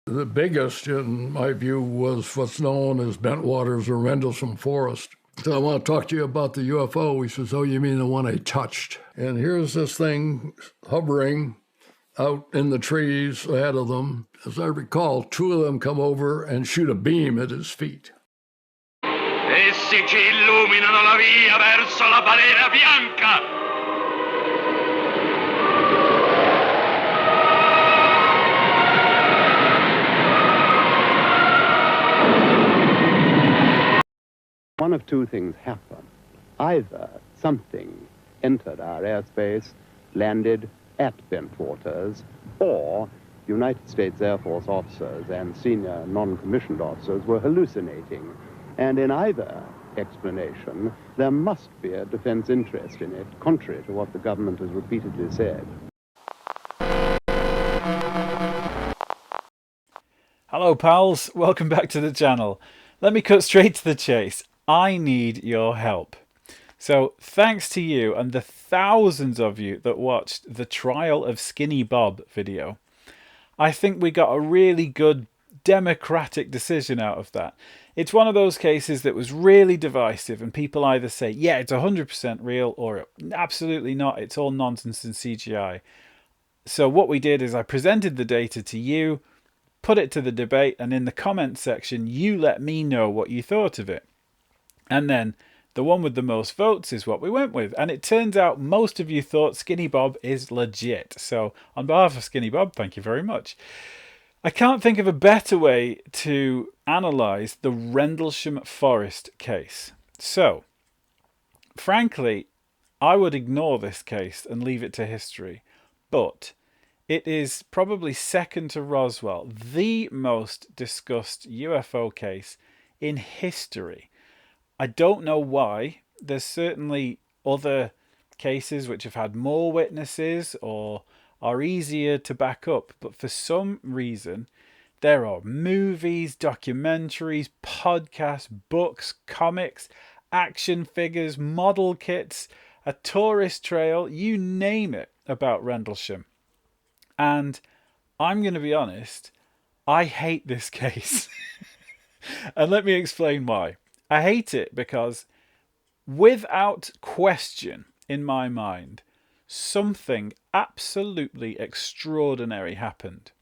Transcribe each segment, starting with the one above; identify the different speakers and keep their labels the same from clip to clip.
Speaker 1: The biggest, in my view, was what's known as Bentwaters or Rendlesham Forest. So I want to talk to you about the UFO. He says, oh, you mean the one I touched? And here's this thing hovering out in the trees ahead of them. As I recall, two of them come over and shoot a beam at his feet.
Speaker 2: Essi ci illuminano la via verso la balena bianca.
Speaker 3: One of two things happen. Either something entered our airspace, landed at Bentwaters, or United States Air Force officers and senior non-commissioned officers were hallucinating. And in either explanation, there must be a defense interest in it, contrary to what the government has repeatedly said.
Speaker 4: Hello pals, welcome back to the channel. Let me cut straight to the chase. I need your help. So thanks to you and the thousands of you that watched the Trial of Skinny Bob video, I think we got a really good democratic decision out of that. It's one of those cases that was really divisive, and people either say, yeah, it's 100% real, or absolutely not, it's all nonsense and CGI. So what we did is I presented the data to you, put it to the debate, and in the comments section, you let me know what you thought of it. And then the one with the most votes is what we went with. And it turns out most of you thought Skinny Bob is legit. So on behalf of Skinny Bob, thank you very much. I can't think of a better way to analyse the Rendlesham Forest case. So, frankly, I would ignore this case and leave it to history. But it is probably second to Roswell, the most discussed UFO case in history. I don't know why. There's certainly other cases which have had more witnesses or are easier to back up, but for some reason there are movies, documentaries, podcasts, books, comics, action figures, model kits, a tourist trail, you name it, about Rendlesham. And I'm going to be honest, I hate this case. And let me explain why. I hate it because, without question in my mind, something absolutely extraordinary happened.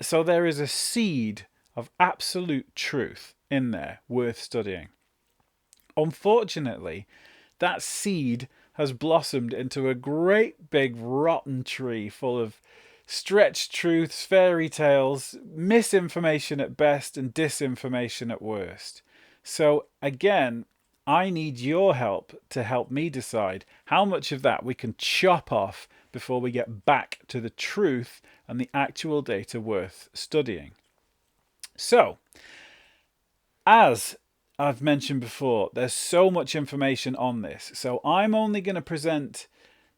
Speaker 4: So there is a seed of absolute truth in there worth studying. Unfortunately, that seed has blossomed into a great big rotten tree full of stretched truths, fairy tales, misinformation at best and disinformation at worst. So again, I need your help to help me decide how much of that we can chop off before we get back to the truth and the actual data worth studying. So, as I've mentioned before, there's so much information on this. So I'm only going to present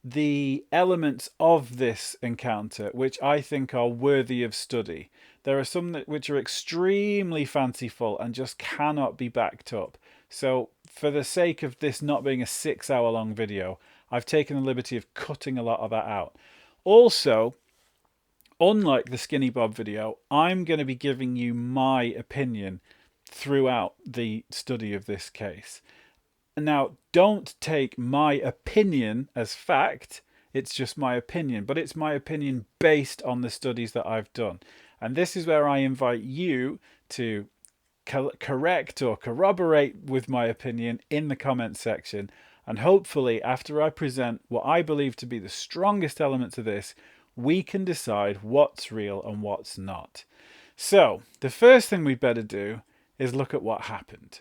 Speaker 4: the elements of this encounter which I think are worthy of study. There are some which are extremely fanciful and just cannot be backed up. So for the sake of this not being a 6-hour-long video, I've taken the liberty of cutting a lot of that out. Also, unlike the Skinny Bob video, I'm going to be giving you my opinion throughout the study of this case. Now, don't take my opinion as fact. It's just my opinion, but it's my opinion based on the studies that I've done. And this is where I invite you to correct or corroborate with my opinion in the comment section. And hopefully, after I present what I believe to be the strongest elements of this, we can decide what's real and what's not. So, the first thing we'd better do is look at what happened.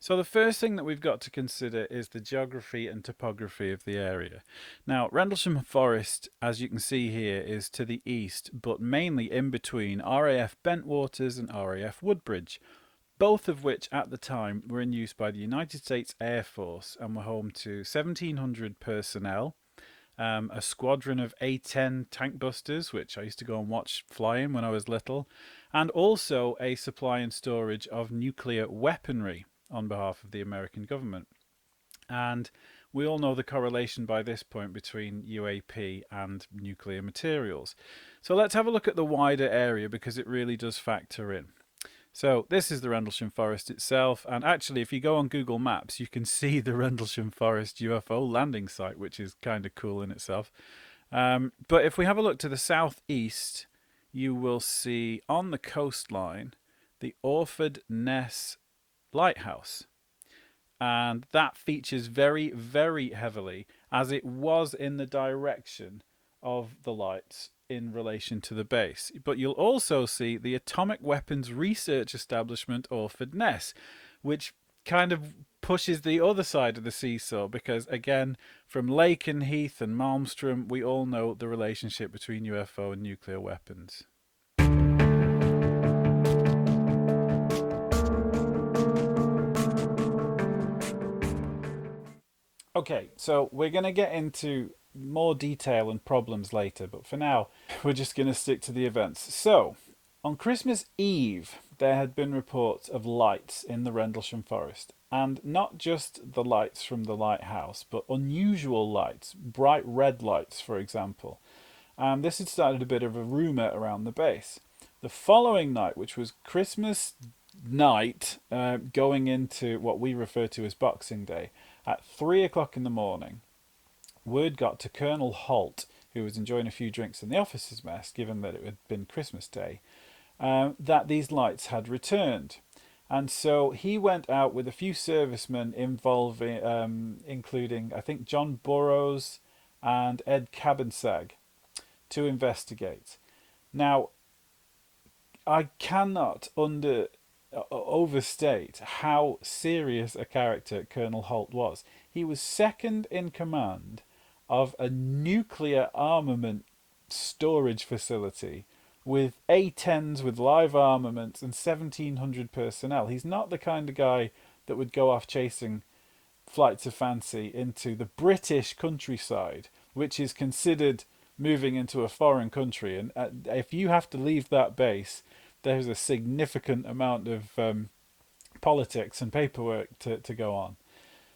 Speaker 4: So the first thing that we've got to consider is the geography and topography of the area. Now, Rendlesham Forest, as you can see here, is to the east, but mainly in between RAF Bentwaters and RAF Woodbridge, both of which at the time were in use by the United States Air Force and were home to 1,700 personnel, a squadron of A-10 tank busters, which I used to go and watch flying when I was little, and also a supply and storage of nuclear weaponry on behalf of the American government. And we all know the correlation by this point between UAP and nuclear materials. So let's have a look at the wider area because it really does factor in. So this is the Rendlesham Forest itself, and actually if you go on Google Maps you can see the Rendlesham Forest UFO landing site, which is kind of cool in itself. But if we have a look to the southeast, you will see on the coastline the Orford Ness Lighthouse, and that features very, very heavily as it was in the direction of the lights in relation to the base. But you'll also see the Atomic Weapons Research Establishment Orford Ness, which kind of pushes the other side of the seesaw because, again, from Lakenheath and Malmstrom, we all know the relationship between UFO and nuclear weapons. Okay, so we're going to get into more detail and problems later, but for now, we're just going to stick to the events. So, on Christmas Eve, there had been reports of lights in the Rendlesham Forest, and not just the lights from the lighthouse, but unusual lights, bright red lights, for example. This had started a bit of a rumour around the base. The following night, which was Christmas night, going into what we refer to as Boxing Day, at 3 o'clock in the morning, word got to Colonel Holt, who was enjoying a few drinks in the officers' mess, given that it had been Christmas Day, that these lights had returned. And so he went out with a few servicemen involving, including, I think, John Burroughs and Ed Cabansag, to investigate. Now, I cannot overstate how serious a character Colonel Holt was. He was second in command of a nuclear armament storage facility with A-10s with live armaments and 1,700 personnel. He's not the kind of guy that would go off chasing flights of fancy into the British countryside, which is considered moving into a foreign country. And if you have to leave that base, there's a significant amount of politics and paperwork to go on.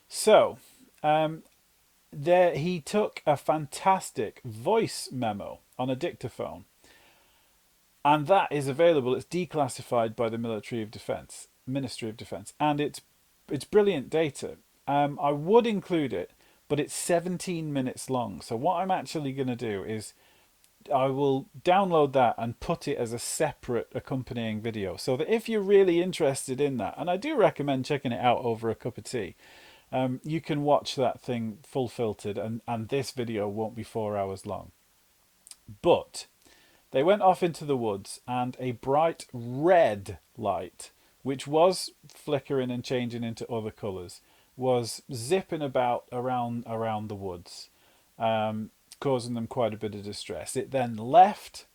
Speaker 4: So, he took a fantastic voice memo on a dictaphone, and that is available. It's declassified by the Ministry of Defence, and it's brilliant data. I would include it, but it's 17 minutes long. So what I'm actually going to do is I will download that and put it as a separate accompanying video, so that if you're really interested in that, and I do recommend checking it out over a cup of tea, you can watch that thing full filtered, and this video won't be 4 hours long. But they went off into the woods, and a bright red light, which was flickering and changing into other colours, was zipping about around the woods, causing them quite a bit of distress. It then left,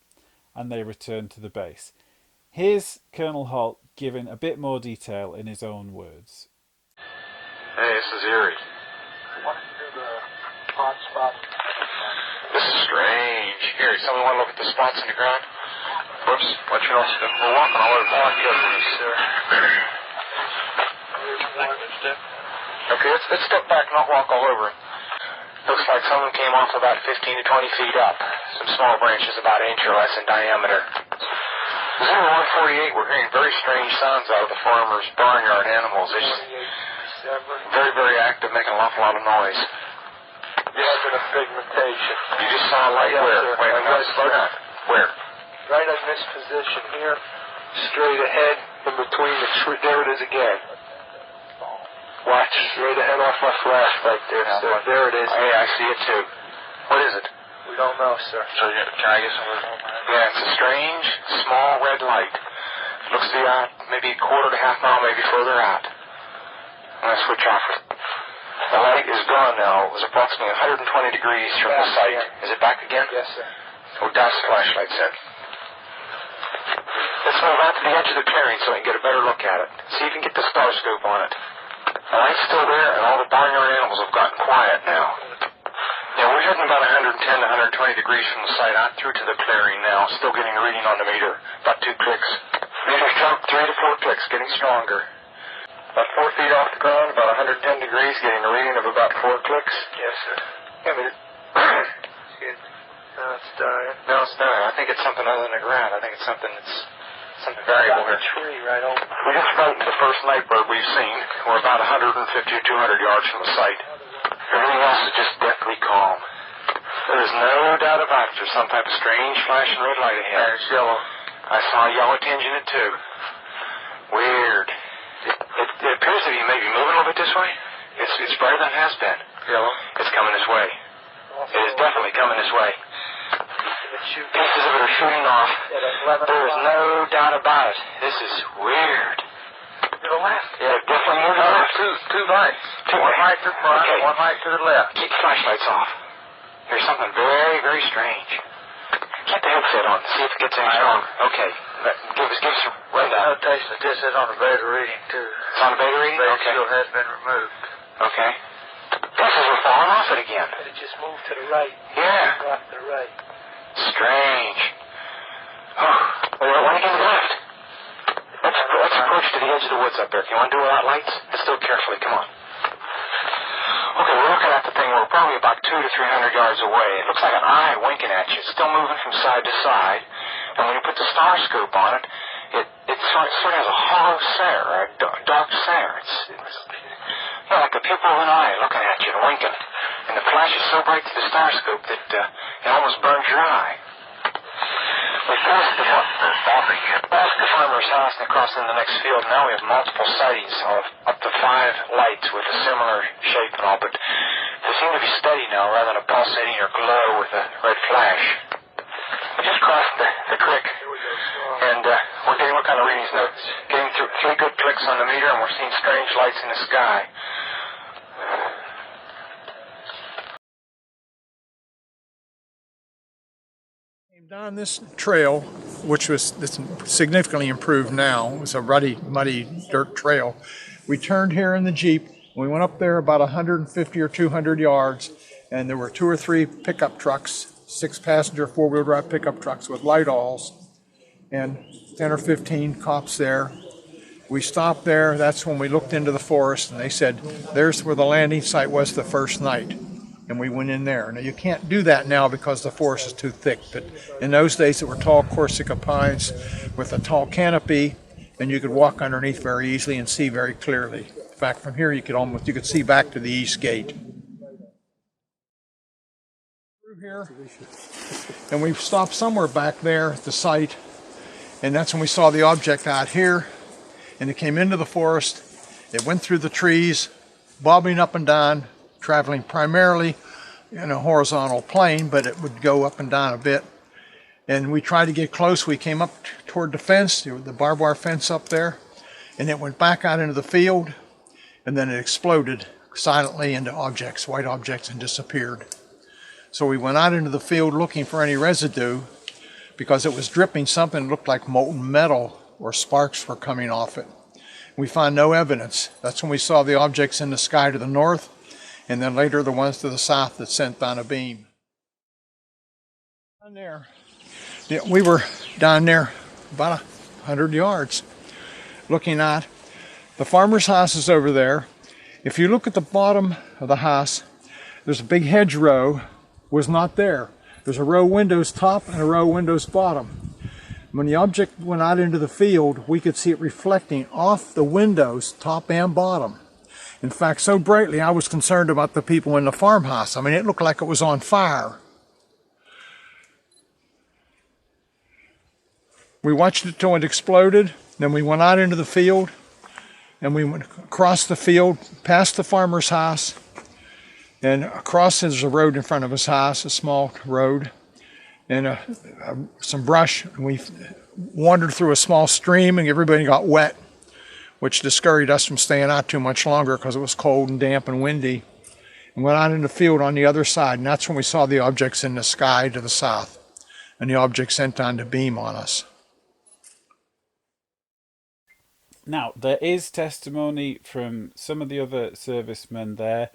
Speaker 4: and they returned to the base. Here's Colonel Holt giving a bit more detail in his own words.
Speaker 5: Hey, this is Erie.
Speaker 6: What is the hot spot?
Speaker 5: This is strange. Here, someone want to look at the spots in the ground? Whoops, what you know, we're walking all over the place, sir. Okay, let's step back and not walk all over it. Looks like someone came off about 15 to 20 feet up. Some small branches about an inch or less in diameter. Zero 148, we're hearing very strange sounds out of the farmer's barnyard animals. It's very, very active, making an awful lot of noise.
Speaker 6: Yes, in a pigmentation.
Speaker 5: You just saw a light where? Wait, slow down. Where?
Speaker 6: Right in this position here, straight ahead, in between the tree. There it is again. Watch, straight ahead off my flashlight there, sir. There it is.
Speaker 5: Hey, I see it too. What is it?
Speaker 6: We don't know, sir.
Speaker 5: So, can I get some? Yeah, it's a strange, small red light. Looks to be out maybe a quarter to half mile, maybe further out. I'm going to switch off. The light is gone now. It was approximately 120 degrees from the site. Is it back again?
Speaker 6: Yes, sir.
Speaker 5: Oh, douse the flashlight, sir. Let's move out to the edge of the clearing so we can get a better look at it. See if you can get the star scope on it. The light's still there, and all the barnyard animals have gotten quiet now. Yeah, we're heading about 110 to 120 degrees from the site out through to the clearing now. Still getting a reading on the meter. About 2 clicks. Meter's jumped 3 to 4 clicks, getting stronger. About 4 feet off the ground, about 110 degrees, getting a reading of about 4 clicks.
Speaker 6: Yes, sir.
Speaker 5: Yeah, but
Speaker 6: Now it's dying.
Speaker 5: no, it's not. I think it's something other than the ground. I think it's something variable
Speaker 6: Got
Speaker 5: here.
Speaker 6: the tree right over.
Speaker 5: We just frightened the first night bird we've seen. We're about 150 or 200 yards from the site. Everything else is just deathly calm. There's no doubt about it. There's some type of strange flashing red light ahead.
Speaker 6: And it's yellow.
Speaker 5: I saw a yellow tinge in it too. Weird. It appears to be maybe moving a little bit this way. It's brighter than it has been.
Speaker 6: Yellow.
Speaker 5: It's coming this way. It is definitely coming this way. Pieces of it are shooting off. There is no doubt about it. This is weird.
Speaker 6: To the left.
Speaker 5: Yeah, definitely moving to the left.
Speaker 6: Two lights. One light to the front,
Speaker 5: Okay.
Speaker 6: one light to the left.
Speaker 5: Keep the flashlights off. There's something very, very strange. Keep the headset on. See if it gets any stronger. Okay. Give us a rundown.
Speaker 6: Notation that this is on a beta reading, too.
Speaker 5: It's on a beta reading?
Speaker 6: Beta
Speaker 5: Okay.
Speaker 6: still has been removed.
Speaker 5: Okay. Pieces are falling off it again.
Speaker 6: But it just moved to the right.
Speaker 5: Yeah.
Speaker 6: Right to the right.
Speaker 5: Strange. Oh, wait, why again to the left? Let's approach to the edge of the woods up there. Can you want to do it without lights? Let's do it carefully. Come on. Okay, we're looking at the thing. We're probably about 200 to 300 yards away. It looks like an eye winking at you. It's still moving from side to side. And when you put the star scope on it, it sort of has a hollow stare, a dark stare. It's like the pupil of an eye looking at you and winking. And the flash is so bright through the star scope that it almost burns your eye. We passed the farmer's house and across in the next field. Now we have multiple sightings of up to 5 lights with a similar shape and all, but they seem to be steady now rather than a pulsating or glow with a red flash. We just crossed the creek, and we're getting what kind of readings now? Getting through 3 good clicks on the meter, and we're seeing strange lights in the sky.
Speaker 7: Down this trail, which was significantly improved now, it was a ruddy, muddy dirt trail. We turned here in the Jeep. We went up there about 150 or 200 yards, and there were 2 or 3 pickup trucks, 6-passenger 4-wheel drive pickup trucks with light-alls, and 10 or 15 cops there. We stopped there. That's when we looked into the forest, and they said, there's where the landing site was the first night. And we went in there. Now, you can't do that now because the forest is too thick, but in those days there were tall Corsica pines with a tall canopy, and you could walk underneath very easily and see very clearly. In fact, from here you could see back to the east gate. Through here, and we stopped somewhere back there at the site, and that's when we saw the object out here, and it came into the forest. It went through the trees, bobbing up and down, traveling primarily in a horizontal plane, but it would go up and down a bit. And we tried to get close. We came up toward the fence, the barbed wire fence up there, and it went back out into the field, and then it exploded silently into objects, white objects, and disappeared. So we went out into the field looking for any residue because it was dripping something that looked like molten metal or sparks were coming off it. We found no evidence. That's when we saw the objects in the sky to the north, and then later the ones to the south that sent down a beam. Down there, we were down there about 100 yards looking at the farmer's house is over there. If you look at the bottom of the house, there's a big hedgerow, was not there. There's a row of windows top and a row of windows bottom. When the object went out into the field, we could see it reflecting off the windows top and bottom. In fact, so brightly, I was concerned about the people in the farmhouse. I mean, it looked like it was on fire. We watched it till it exploded. Then we went out into the field, and we went across the field, past the farmer's house, and across there's a road in front of his house, a small road, and some brush. And we wandered through a small stream, and everybody got wet. which discouraged us from staying out too much longer because it was cold and damp and windy, and went out in the field on the other side, and that's when we saw the objects in the sky to the south, and the object sent on to beam on us.
Speaker 4: Now, there is testimony from some of the other servicemen there,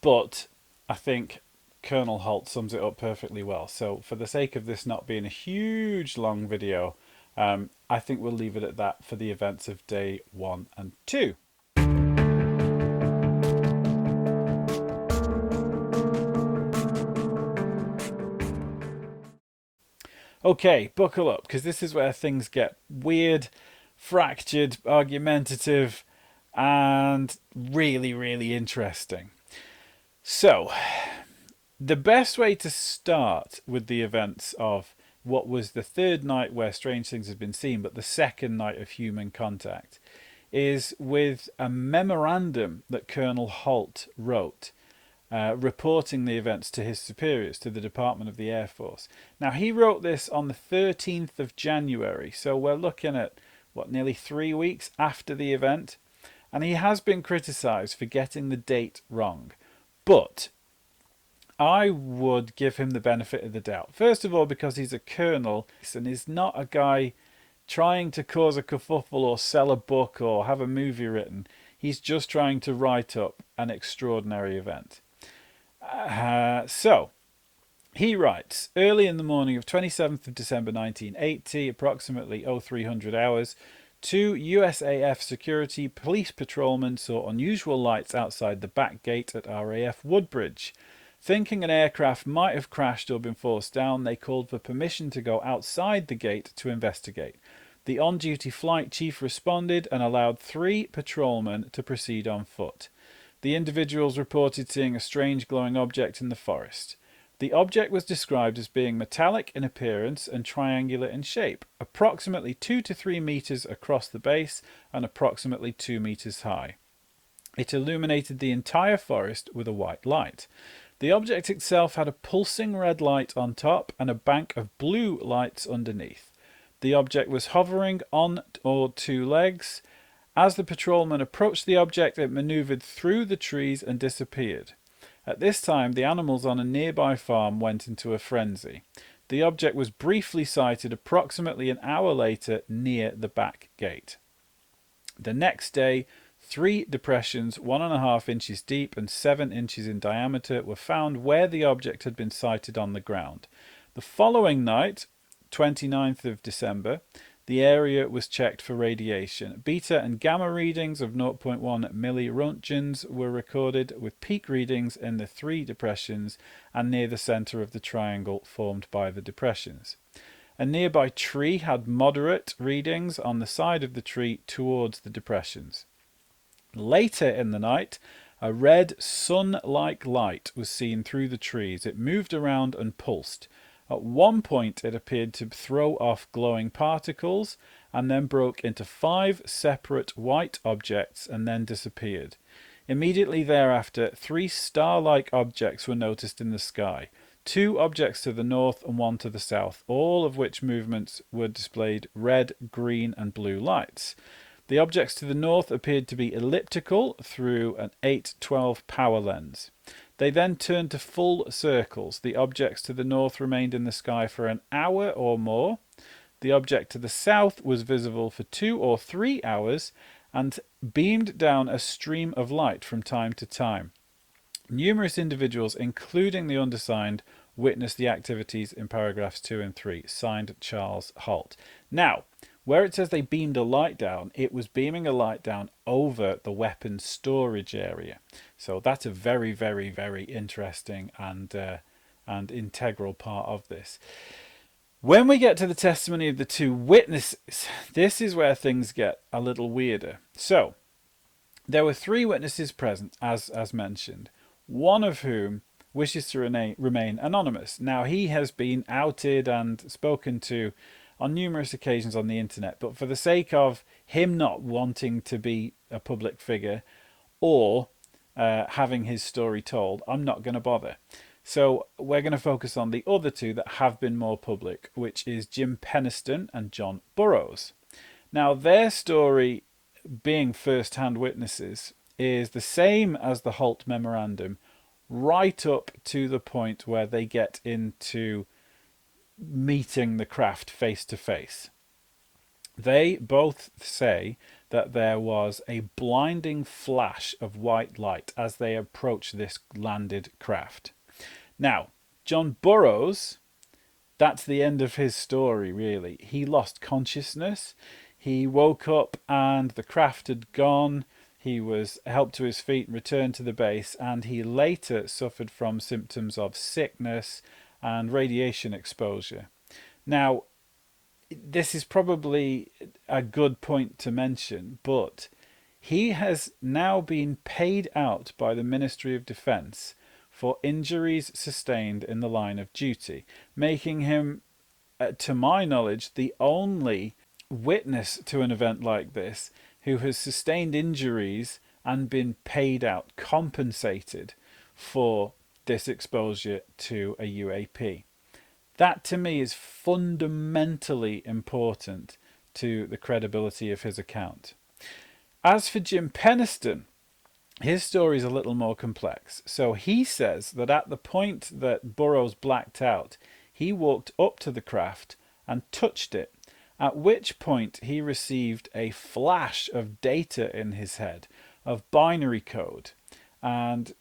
Speaker 4: but I think Colonel Holt sums it up perfectly well. So for the sake of this not being a huge long video, I think we'll leave it at that for the events of day 1 and 2. Okay, buckle up, because this is where things get weird, fractured, argumentative, and really, really interesting. So, the best way to start with the events of what was the third night where strange things had been seen, but the second night of human contact, is with a memorandum that Colonel Holt wrote, reporting the events to his superiors, to the Department of the Air Force. Now, he wrote this on the 13th of January, so we're looking at, what, nearly 3 weeks after the event, and he has been criticised for getting the date wrong. But I would give him the benefit of the doubt. First of all, because he's a colonel and is not a guy trying to cause a kerfuffle or sell a book or have a movie written. He's just trying to write up an extraordinary event. So, he writes, early in the morning of 27th of December 1980, approximately 0300 hours, 2 USAF security police patrolmen saw unusual lights outside the back gate at RAF Woodbridge. Thinking an aircraft might have crashed or been forced down, they called for permission to go outside the gate to investigate. The on-duty flight chief responded and allowed 3 patrolmen to proceed on foot. The individuals reported seeing a strange glowing object in the forest. The object was described as being metallic in appearance and triangular in shape, approximately 2 to 3 meters across the base and approximately 2 meters high. It illuminated the entire forest with a white light. The object itself had a pulsing red light on top and a bank of blue lights underneath. The object was hovering on or 2 legs. As the patrolman approached the object, it maneuvered through the trees and disappeared. At this time, the animals on a nearby farm went into a frenzy. The object was briefly sighted approximately an hour later near the back gate. The next day, 3 depressions, 1.5 inches deep and 7 inches in diameter, were found where the object had been sighted on the ground. The following night, 29th of December, the area was checked for radiation. Beta and gamma readings of 0.1 milliroentgens were recorded, with peak readings in the 3 depressions and near the center of the triangle formed by the depressions. A nearby tree had moderate readings on the side of the tree towards the depressions. Later in the night, a red sun-like light was seen through the trees. It moved around and pulsed. At one point, it appeared to throw off glowing particles and then broke into 5 separate white objects and then disappeared. Immediately thereafter, 3 star-like objects were noticed in the sky, 2 objects to the north and 1 to the south, all of which movements were displayed red, green, and blue lights. The objects to the north appeared to be elliptical through an 8-12 power lens. They then turned to full circles. The objects to the north remained in the sky for an hour or more. The object to the south was visible for 2 or 3 hours and beamed down a stream of light from time to time. Numerous individuals, including the undersigned, witnessed the activities in paragraphs 2 and 3. Signed, Charles Holt. Now, where it says they beamed a light down, it was beaming a light down over the weapons storage area. So that's a very, very, very interesting and integral part of this. When we get to the testimony of the 2 witnesses, this is where things get a little weirder. So, there were 3 witnesses present, as mentioned, one of whom wishes to remain anonymous. Now, he has been outed and spoken to on numerous occasions on the internet, but for the sake of him not wanting to be a public figure or having his story told, I'm not going to bother. So we're going to focus on the other 2 that have been more public, which is Jim Peniston and John Burroughs. Now, their story being first-hand witnesses, is the same as the Holt Memorandum, right up to the point where they get into meeting the craft face to face. They both say that there was a blinding flash of white light as they approached this landed craft. Now, John Burroughs, that's the end of his story, really. He lost consciousness. He woke up and the craft had gone. He was helped to his feet and returned to the base, and he later suffered from symptoms of sickness and radiation exposure. Now, this is probably a good point to mention, but he has now been paid out by the Ministry of Defence for injuries sustained in the line of duty, making him, to my knowledge, the only witness to an event like this who has sustained injuries and been paid out, compensated for this exposure to a UAP. That to me is fundamentally important to the credibility of his account. As for Jim Penniston, his story is a little more complex. So he says that at the point that Burroughs blacked out, he walked up to the craft and touched it, at which point he received a flash of data in his head, of binary code, and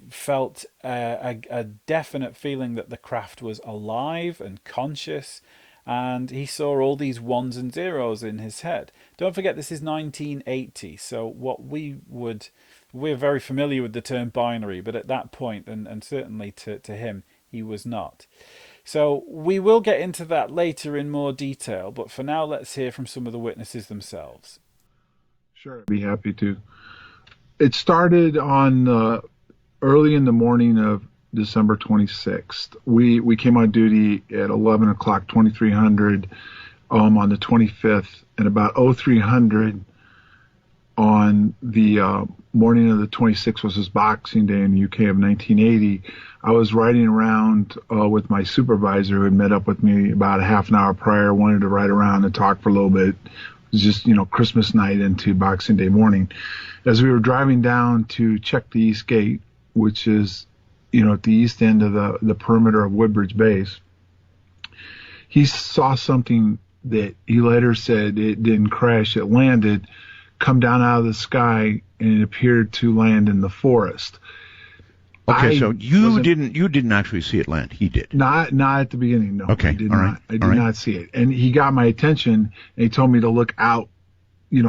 Speaker 4: felt a definite feeling that the craft was alive and conscious, and he saw all these ones and zeros in his head. Don't forget, this is 1980, so we're very familiar with the term binary, but at that point, and certainly to him, he was not. So we will get into that later in more detail, but for now, let's hear from some of the witnesses themselves.
Speaker 8: Sure, I'd be happy to. It started on early in the morning of December 26th. We came on duty at 11 o'clock, 2300 on the 25th, and about 0300 on the morning of the 26th was his Boxing Day in the UK of 1980. I was riding around with my supervisor who had met up with me about a half an hour prior, wanted to ride around and talk for a little bit. It was just, Christmas night into Boxing Day morning. As we were driving down to check the East Gate, which is, at the east end of the perimeter of Woodbridge Base, he saw something that he later said it didn't crash, it landed, come down out of the sky, and it appeared to land in the forest.
Speaker 9: Okay, so you didn't actually see it land. He did.
Speaker 8: Not at the beginning, no.
Speaker 9: Okay,
Speaker 8: I did
Speaker 9: all
Speaker 8: not.
Speaker 9: right.
Speaker 8: I did not see it. And he got my attention, and he told me to look out,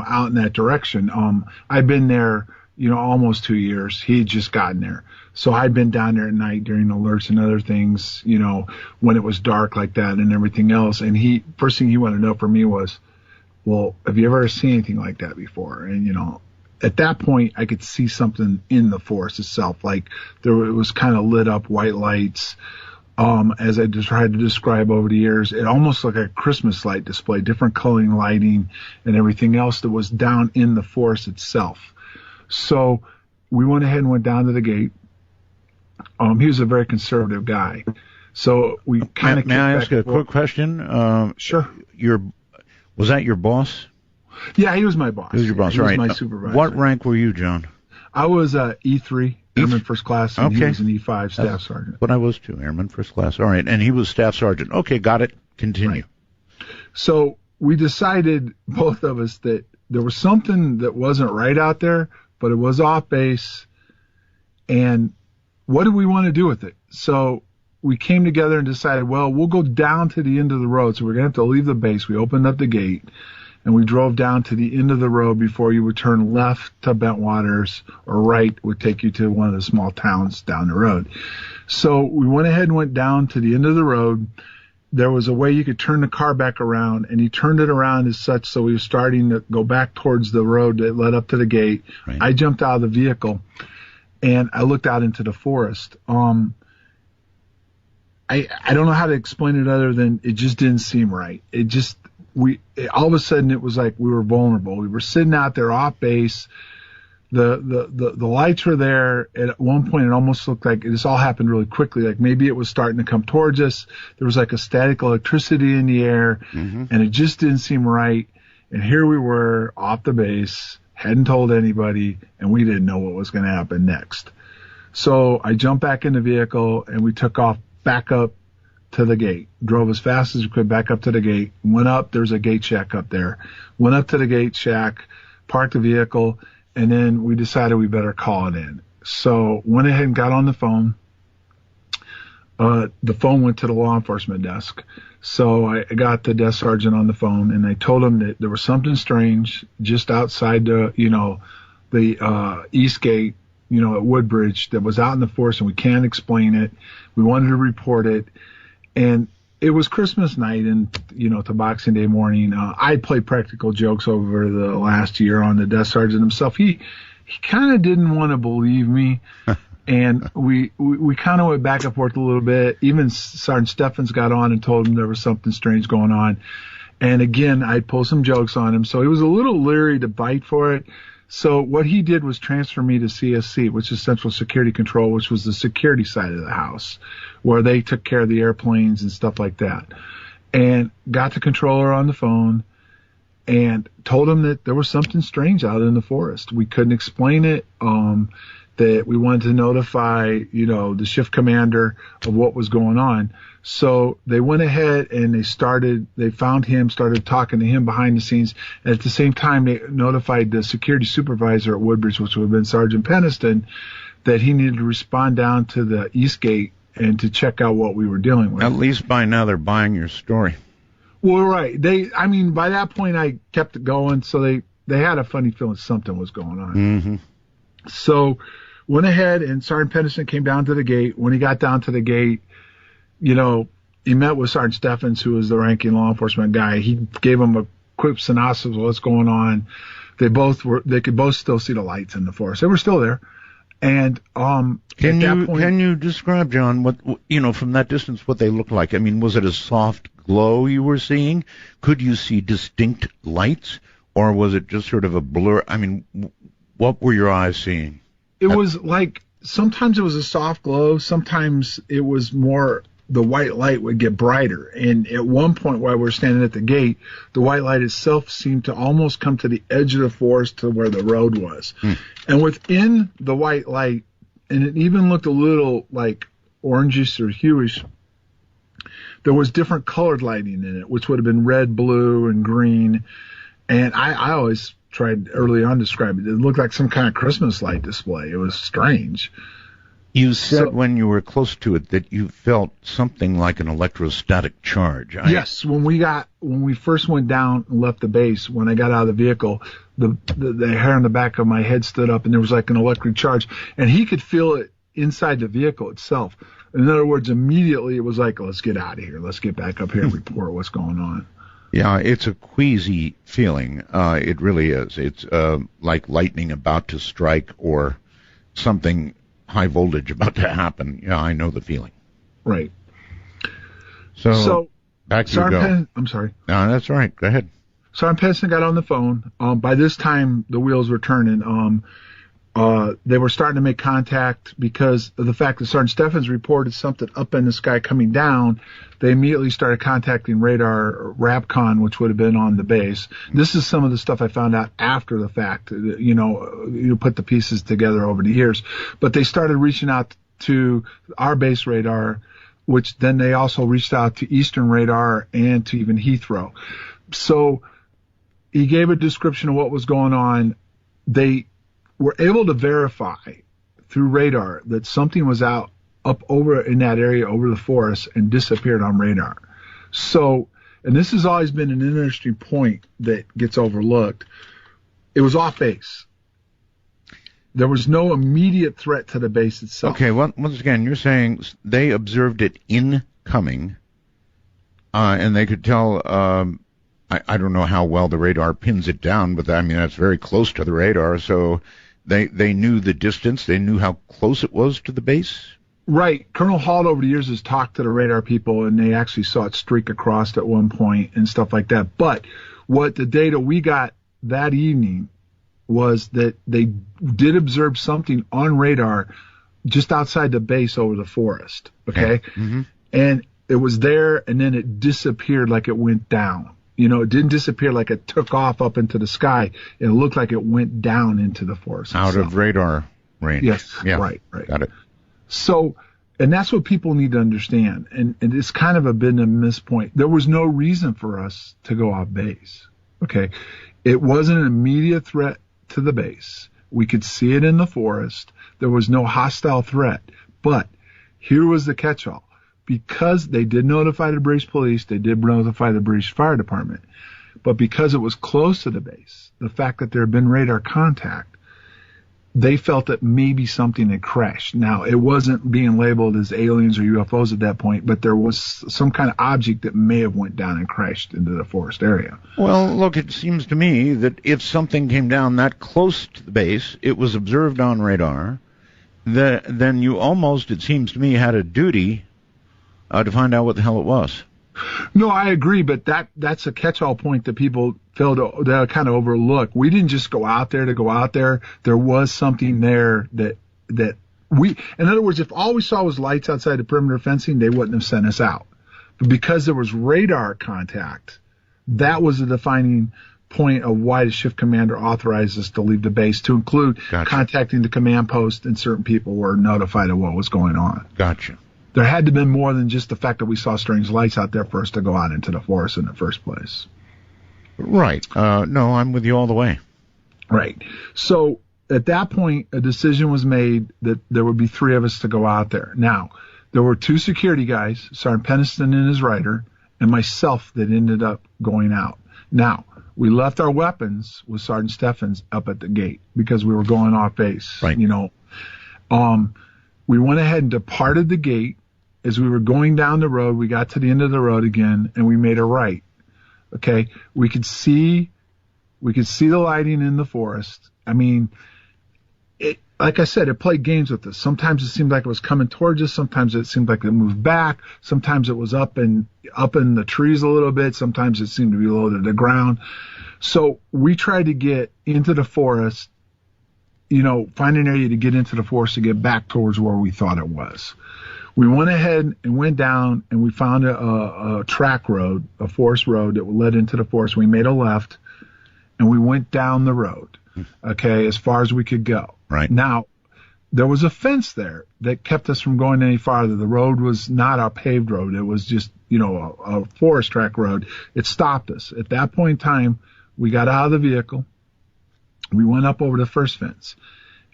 Speaker 8: out in that direction. I'd been there, almost 2 years. He had just gotten there. So I'd been down there at night during alerts and other things, when it was dark like that and everything else. And first thing he wanted to know from me was, well, have you ever seen anything like that before? And, at that point, I could see something in the forest itself. Like it was kind of lit up, white lights. As I just tried to describe over the years, it almost looked like a Christmas light display, different coloring, lighting, and everything else that was down in the forest itself. So we went ahead and went down to the gate. He was a very conservative guy. So we kind of...
Speaker 9: May I ask a quick question?
Speaker 8: Sure.
Speaker 9: Was that your boss?
Speaker 8: Yeah, he was my boss.
Speaker 9: He was your boss,
Speaker 8: he
Speaker 9: right.
Speaker 8: was my supervisor.
Speaker 9: What rank were you, John?
Speaker 8: I was E3, Airman First Class, and he was an E5 Staff Sergeant.
Speaker 9: But I was too, Airman First Class. All right, and he was Staff Sergeant. Okay, got it. Continue.
Speaker 8: Right. So we decided, both of us, that there was something that wasn't right out there, but it was off base, and what do we want to do with it? So we came together and decided, well, we'll go down to the end of the road, so we're going to have to leave the base. We opened up the gate, and we drove down to the end of the road before you would turn left to Bentwaters, or right would take you to one of the small towns down the road. So we went ahead and went down to the end of the road. There was a way you could turn the car back around, and he turned it around as such so we were starting to go back towards the road that led up to the gate. Right. I jumped out of the vehicle, and I looked out into the forest. I don't know how to explain it other than it just didn't seem right. All of a sudden it was like we were vulnerable. We were sitting out there off base. The lights were there. At one point it almost looked like this all happened really quickly. Like maybe it was starting to come towards us. There was like a static electricity in the air, and it just didn't seem right. And here we were off the base, hadn't told anybody, and we didn't know what was going to happen next. So I jumped back in the vehicle, and we took off back up to the gate. Drove as fast as we could back up to the gate. Went up. There's a gate shack up there. Went up to the gate shack, parked the vehicle, and then we decided we better call it in. So went ahead and got on the phone. The phone went to the law enforcement desk. So I got the desk sergeant on the phone, and I told him that there was something strange just outside the east gate, at Woodbridge, that was out in the forest, and we can't explain it. We wanted to report it. And it was Christmas night and, to Boxing Day morning. I played practical jokes over the last year on the desk sergeant himself. He kind of didn't want to believe me. And we kind of went back and forth a little bit. Even Sergeant Steffens got on and told him there was something strange going on. And again, I pulled some jokes on him. So he was a little leery to bite for it. So what he did was transfer me to CSC, which is Central Security Control, which was the security side of the house, where they took care of the airplanes and stuff like that. And got the controller on the phone and told him that there was something strange out in the forest. We couldn't explain it. That we wanted to notify, the shift commander of what was going on. So they went ahead and they found him, started talking to him behind the scenes. And at the same time, they notified the security supervisor at Woodbridge, which would have been Sergeant Peniston, that he needed to respond down to the East Gate and to check out what we were dealing with.
Speaker 9: At least by now they're buying your story.
Speaker 8: Well, right. By that point I kept it going. So they had a funny feeling something was going on.
Speaker 9: Mm-hmm.
Speaker 8: So went ahead and Sergeant Peniston came down to the gate. When he got down to the gate, he met with Sergeant Steffens, who was the ranking law enforcement guy. He gave him a quick synopsis of what's going on. They could both still see the lights in the forest. They were still there. And
Speaker 9: can you describe, John, what from that distance what they looked like? I mean, was it a soft glow you were seeing? Could you see distinct lights, or was it just sort of a blur? I mean, what were your eyes seeing?
Speaker 8: It was like sometimes it was a soft glow, sometimes it was more the white light would get brighter. And at one point while we were standing at the gate, the white light itself seemed to almost come to the edge of the forest to where the road was. And within the white light, and it even looked a little like orangish or hueish, there was different colored lighting in it, which would have been red, blue, and green. And I always tried early on to describe it. It looked like some kind of Christmas light display. It was strange.
Speaker 9: You said when you were close to it that you felt something like an electrostatic charge.
Speaker 8: Yes, when we first went down and left the base, when I got out of the vehicle, the hair on the back of my head stood up and there was like an electric charge, and he could feel it inside the vehicle itself. In other words, immediately it was like, let's get out of here. Let's get back up here and report what's going on.
Speaker 9: Yeah, it's a queasy feeling. It really is. It's like lightning about to strike or something high voltage about to happen. Yeah, I know the feeling.
Speaker 8: Right.
Speaker 9: So back to go.
Speaker 8: I'm sorry.
Speaker 9: No, that's all right. Go ahead.
Speaker 8: Sergeant Peniston got on the phone. By this time, the wheels were turning. They were starting to make contact because of the fact that Sergeant Steffens reported something up in the sky coming down. They immediately started contacting radar or RAPCON, which would have been on the base. This is some of the stuff I found out after the fact. You put the pieces together over the years. But they started reaching out to our base radar, which then they also reached out to Eastern Radar and to even Heathrow. So he gave a description of what was going on. They were able to verify through radar that something was up over in that area over the forest and disappeared on radar. So, and this has always been an interesting point that gets overlooked. It was off base. There was no immediate threat to the base itself.
Speaker 9: Okay, well, once again, you're saying they observed it incoming, and they could tell, I don't know how well the radar pins it down, but that's very close to the radar, so they knew the distance, they knew how close it was to the base?
Speaker 8: Right. Colonel Halt over the years has talked to the radar people, and they actually saw it streak across at one point and stuff like that. But what the data we got that evening was that they did observe something on radar just outside the base over the forest. Okay. Mm-hmm. And it was there, and then it disappeared like it went down. You know, it didn't disappear like it took off up into the sky. It looked like it went down into the forest.
Speaker 9: Out of radar range.
Speaker 8: Yes,
Speaker 9: yeah.
Speaker 8: right.
Speaker 9: Got it.
Speaker 8: So, and that's what people need to understand. And it's kind of been a mispoint. There was no reason for us to go off base. Okay. It wasn't an immediate threat to the base. We could see it in the forest. There was no hostile threat. But here was the catch-all. Because they did notify the British police, they did notify the British Fire Department, but because it was close to the base, the fact that there had been radar contact, they felt that maybe something had crashed. Now, it wasn't being labeled as aliens or UFOs at that point, but there was some kind of object that may have went down and crashed into the forest area.
Speaker 9: Well, look, it seems to me that if something came down that close to the base, it was observed on radar, then you almost, it seems to me, had a duty to find out what the hell it was.
Speaker 8: No, I agree, but that's a catch-all point that people fail to kind of overlook. We didn't just go out there to go out there. There was something there that we, in other words, if all we saw was lights outside the perimeter fencing, they wouldn't have sent us out. But because there was radar contact, that was the defining point of why the shift commander authorized us to leave the base, to include contacting the command post, and certain people were notified of what was going on.
Speaker 9: Gotcha.
Speaker 8: There had to have been more than just the fact that we saw strange lights out there for us to go out into the forest in the first place.
Speaker 9: Right. No, I'm with you all the way.
Speaker 8: Right. So at that point, a decision was made that there would be 3 of us to go out there. Now, there were 2 security guys, Sergeant Peniston and his rider, and myself, that ended up going out. Now, we left our weapons with Sergeant Steffens up at the gate because we were going off base.
Speaker 9: Right.
Speaker 8: You know, we went ahead and departed the gate. As we were going down the road, we got to the end of the road again, and we made a right. Okay, we could see the lighting in the forest. I mean, like I said, it played games with us. Sometimes it seemed like it was coming towards us. Sometimes it seemed like it moved back. Sometimes it was up in the trees a little bit. Sometimes it seemed to be low to the ground. So we tried to get into the forest, you know, find an area to get into the forest to get back towards where we thought it was. We went ahead and went down, and we found a track road, a forest road that led into the forest. We made a left, and we went down the road, okay, as far as we could go.
Speaker 9: Right.
Speaker 8: Now, there was a fence there that kept us from going any farther. The road was not a paved road. It was just, you know, a forest track road. It stopped us. At that point in time, we got out of the vehicle. We went up over the first fence,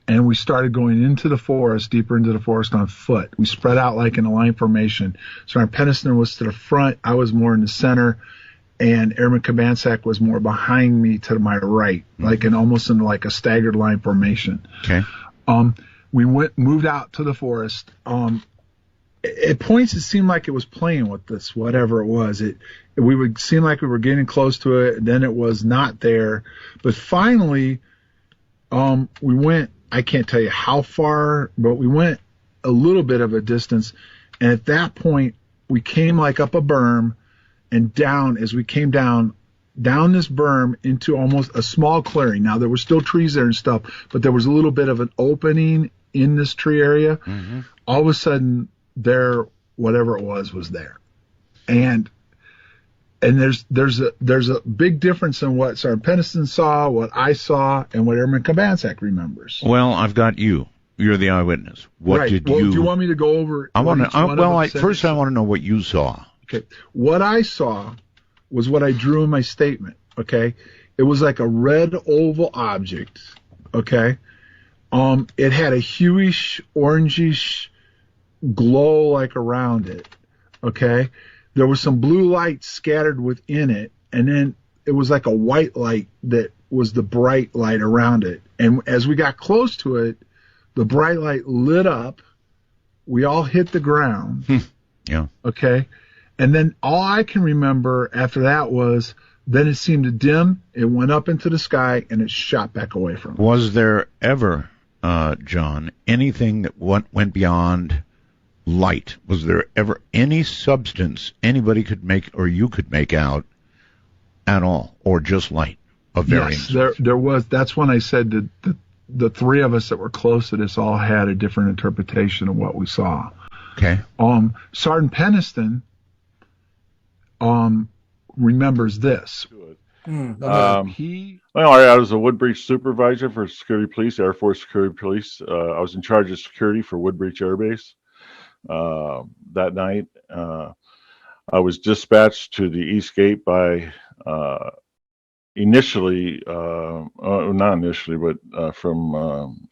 Speaker 8: and we started going into the forest, deeper into the forest on foot. We spread out like in a line formation. So our Peniston was to the front. I was more in the center, and Airman Kabansak was more behind me to my right, like in almost in like a staggered line formation.
Speaker 9: Okay.
Speaker 8: We moved out to the forest. At points, it seemed like it was playing with us, whatever it was. We would seem like we were getting close to it, then it was not there. But finally, we went, I can't tell you how far, but we went a little bit of a distance. And at that point, we came like up a berm and down, as we came down this berm into almost a small clearing. Now, there were still trees there and stuff, but there was a little bit of an opening in this tree area. Mm-hmm. All of a sudden, there, whatever it was there. And there's a big difference in what Sergeant Peniston saw, what I saw, and what Airman Kabansak remembers.
Speaker 9: Well, I've got you. You're the eyewitness. What did you?
Speaker 8: Do you want me to go over?
Speaker 9: I want to. First, I want to know what you saw.
Speaker 8: Okay. What I saw was what I drew in my statement. Okay. It was like a red oval object. Okay. It had a hueish, orangish glow like around it. Okay. There was some blue light scattered within it, and then it was like a white light that was the bright light around it. And as we got close to it, the bright light lit up. We all hit the ground.
Speaker 9: Yeah.
Speaker 8: Okay. And then all I can remember after that was then it seemed to dim, it went up into the sky, and it shot back away from us.
Speaker 9: Was there ever, John, anything that went beyond light? Was there ever any substance anybody could make or you could make out at all, or just light of varying?
Speaker 8: Yes, there was. That's when I said that the 3 of us that were close to this all had a different interpretation of what we saw.
Speaker 9: Okay.
Speaker 8: Sergeant Peniston remembers this.
Speaker 10: Well, I was a Woodbridge supervisor for security police, Air Force security police. I was in charge of security for Woodbridge Air Base that night. I was dispatched to the East Gate by initially, not initially, but from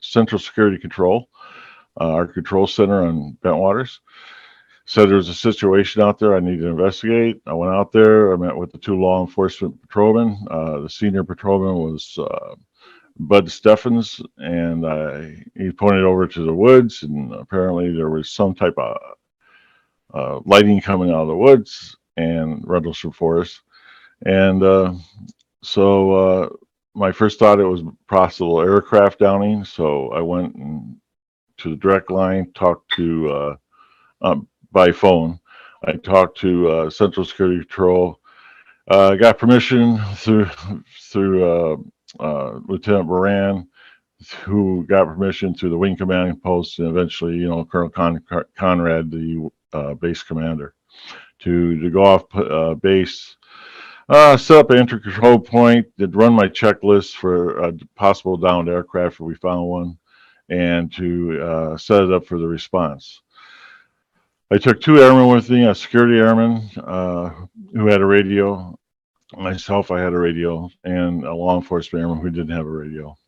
Speaker 10: Central Security Control, our control center on Bentwaters. Said there was a situation out there I needed to investigate. I went out there. I met with the 2 law enforcement patrolmen. The senior patrolman was Bud Steffens, and he pointed over to the woods, and apparently there was some type of lighting coming out of the woods and Rendlesham Forest. And so my first thought it was possible aircraft downing. So I went to the direct line, talked to by phone. I talked to Central Security Control. Got permission through Lieutenant Moran, who got permission through the wing commanding post, and eventually, Colonel Conrad, the base commander, to go off base. Set up an entry control point, did run my checklist for a possible downed aircraft if we found one, and to set it up for the response. I took 2 airmen with me, a security airman who had a radio, myself, I had a radio, and a law enforcement airman who didn't have a radio.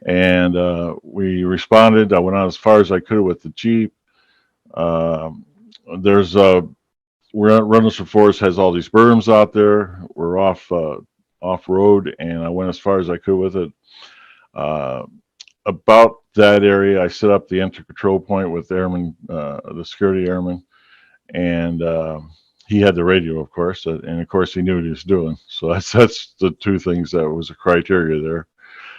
Speaker 10: And we responded. I went out as far as I could with the Jeep. Rendlesham Forest has all these berms out there. We're off road, and I went as far as I could with it. About that area, I set up the entry control point with airman, the security airman, and he had the radio, of course, and of course he knew what he was doing. So that's the 2 things that was a criteria there.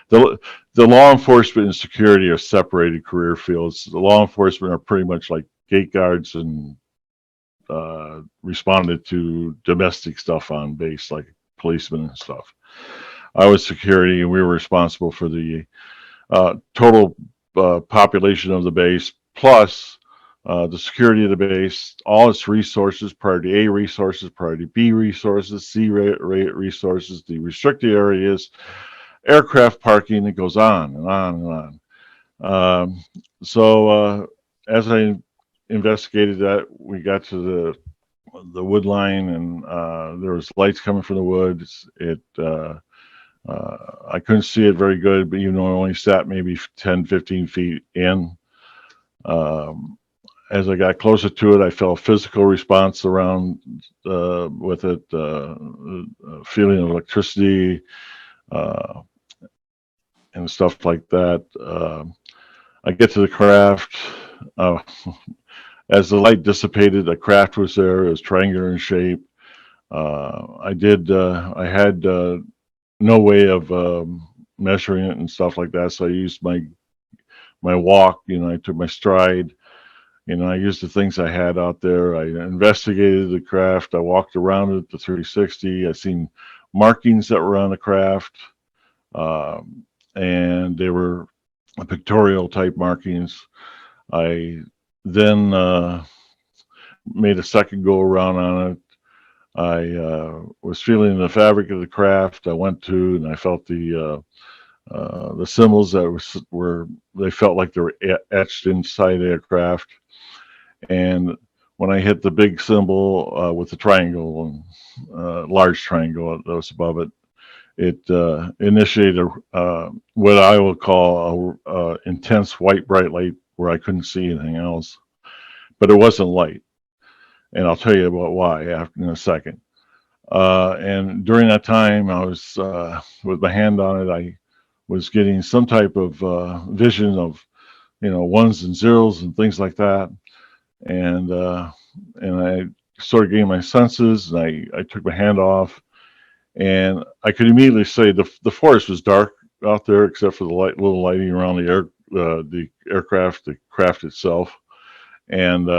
Speaker 10: The law enforcement and security are separated career fields. The law enforcement are pretty much like gate guards and responded to domestic stuff on base, like policemen and stuff. I was security, and we were responsible for the total population of the base, plus the security of the base, all its resources, priority A resources, priority B resources, C resources, the restricted areas, aircraft parking. It goes on and on and on. So as I investigated that, we got to the wood line, and there was lights coming from the woods. I couldn't see it very good, but I only sat maybe 10, 15 feet in. As I got closer to it, I felt a physical response around with it, feeling of electricity and stuff like that. I get to the craft. As the light dissipated, the craft was there. It was triangular in shape. I had no way of measuring it and stuff like that, so I used my walk. I took my stride. I used the things I had out there. I investigated the craft. I walked around it, the 360. I seen markings that were on the craft, and they were pictorial type markings. I then made a second go around on it. I was feeling the fabric of the craft. I went to, and I felt the symbols that they felt like they were etched inside the aircraft. And when I hit the big symbol with the triangle, large triangle that was above it, it initiated what I will call a intense white bright light where I couldn't see anything else. But it wasn't light. And I'll tell you about why in a second. And during that time, I was with my hand on it. I was getting some type of vision of, ones and zeros and things like that. And I sort of gained my senses, and I took my hand off, and I could immediately say the forest was dark out there, except for the little lighting around the aircraft, the craft itself. And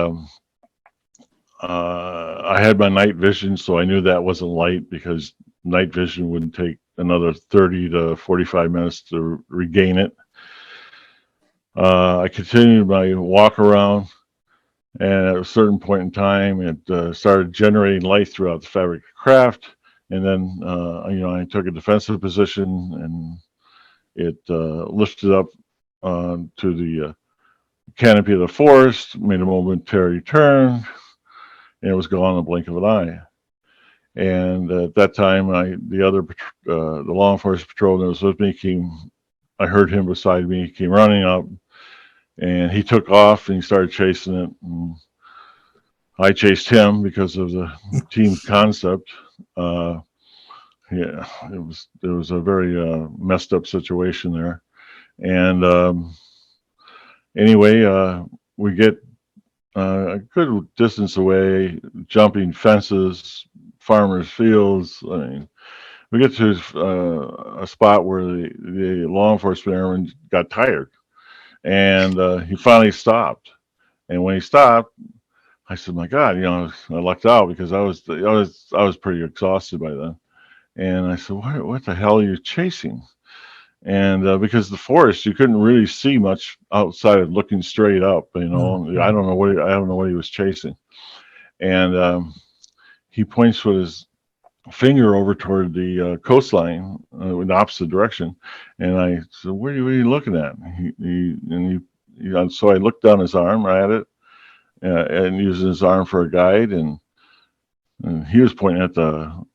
Speaker 10: I had my night vision, so I knew that wasn't light, because night vision wouldn't take another 30 to 45 minutes to regain it. I continued my walk around, And at a certain point in time, it started generating light throughout the fabric of the craft. And then, I took a defensive position, and it lifted up to the canopy of the forest, made a momentary turn, and it was gone in the blink of an eye. And at that time, the law enforcement patrol that was with me I heard him beside me, came running up, and he took off and he started chasing it. And I chased him because of the team concept. Yeah, it was a very messed up situation there. And anyway, we get a good distance away, jumping fences, farmers' fields. I mean, we get to a spot where the law enforcement airman got tired, and he finally stopped. And when he stopped, I said, "My God, I lucked out because I was pretty exhausted by then." And I said, "What the hell are you chasing?" And because the forest, you couldn't really see much outside of looking straight up. I don't know what he was chasing. And he points with his finger over toward the coastline in the opposite direction. And I said, what are you looking at? So I looked down his arm at it, and using his arm for a guide, and he was pointing at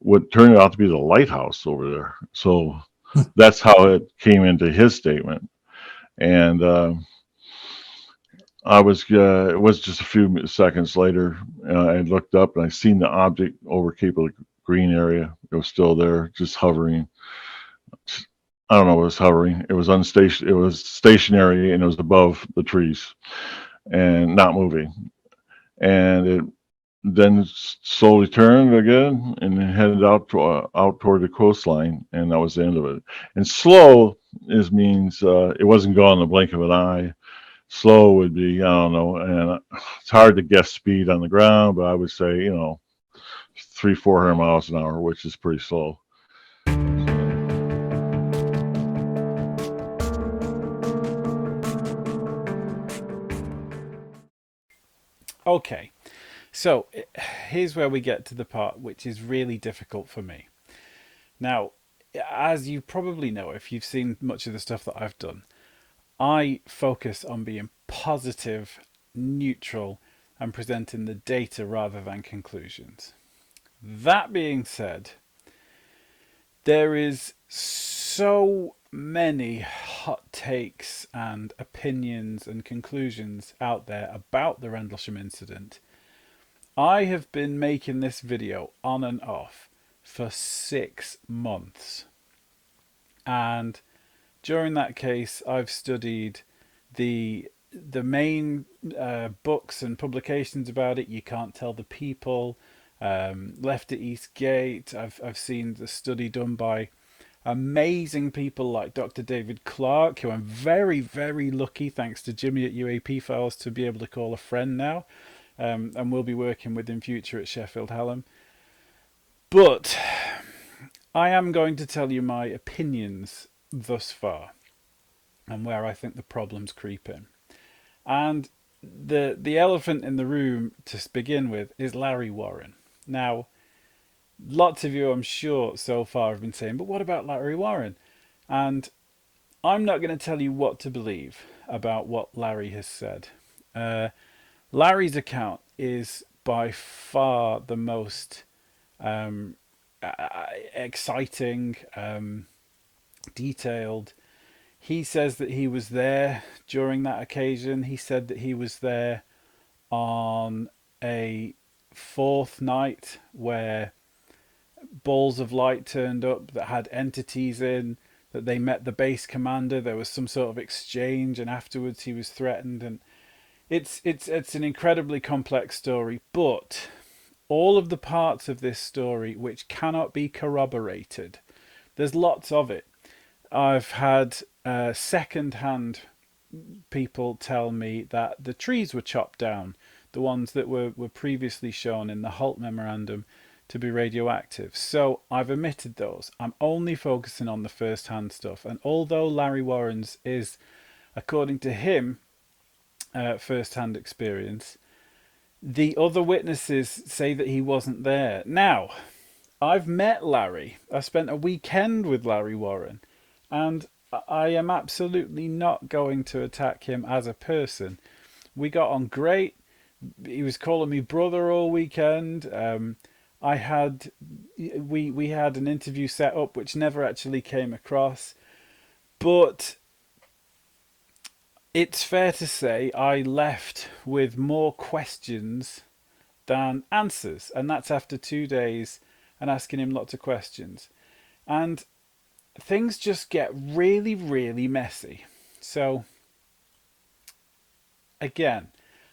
Speaker 10: what turned out to be the lighthouse over there. So that's how it came into his statement. And it was just a few seconds later, I looked up and I seen the object over Cape of Green area. It was still there, just hovering. I don't know what was hovering. It was it was stationary, and it was above the trees and not moving. And it then slowly turned again and then headed out toward the coastline, and that was the end of it. And slow means it wasn't gone in the blink of an eye. Slow would be, I don't know, and it's hard to guess speed on the ground, but I would say 300-400 miles an hour, which is pretty slow.
Speaker 4: Okay, so here's where we get to the part which is really difficult for me. Now, as you probably know, if you've seen much of the stuff that I've done, I focus on being positive, neutral, and presenting the data rather than conclusions. That being said, there is so many hot takes and opinions and conclusions out there about the Rendlesham incident. I have been making this video on and off for 6 months. And during that case, I've studied the main books and publications about it. You Can't Tell the People, Left at East Gate. I've seen the study done by amazing people like Dr. David Clark, who I'm very, very lucky, thanks to Jimmy at UAP Files, to be able to call a friend now, and we'll be working with in future at Sheffield Hallam. But I am going to tell you my opinions thus far and where I think the problems creep in. And the elephant in the room to begin with is Larry Warren. Now, lots of you, I'm sure, so far have been saying, but what about Larry Warren? And I'm not going to tell you what to believe about what Larry has said. Larry's account is by far the most exciting, detailed. He says that he was there during that occasion. He said that he was there on a fourth night where balls of light turned up that had entities in, that they met the base commander. There was some sort of exchange, and afterwards he was threatened. And it's an incredibly complex story, but all of the parts of this story which cannot be corroborated, there's lots of it. I've had second-hand people tell me that the trees were chopped down, the ones that were previously shown in the Halt memorandum to be radioactive. So I've omitted those. I'm only focusing on the first-hand stuff. And although Larry Warren's is, according to him, first-hand experience, The other witnesses say that he wasn't there. Now, I've met Larry. I spent a weekend with Larry Warren, and I am absolutely not going to attack him as a person. We got on great. He was calling me brother all weekend. I had we had an interview set up which never actually came across, but it's fair to say I left with more questions than answers, and that's after 2 days and asking him lots of questions. And things just get really, really messy. So, again,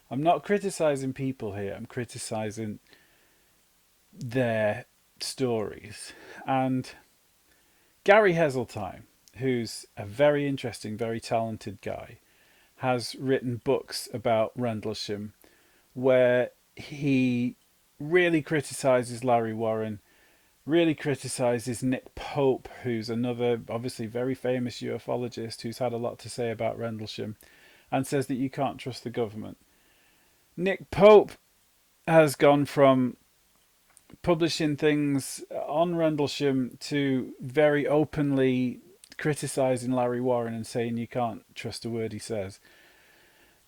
Speaker 4: I'm not criticizing people here, I'm criticizing their stories. And Gary Heseltine, who's a very interesting, very talented guy, has written books about Rendlesham where he really criticizes Larry Warren, really criticizes Nick Pope, who's another obviously very famous ufologist who's had a lot to say about Rendlesham, and says that you can't trust the government. Nick Pope has gone from publishing things on Rendlesham to very openly criticizing Larry Warren and saying you can't trust a word he says.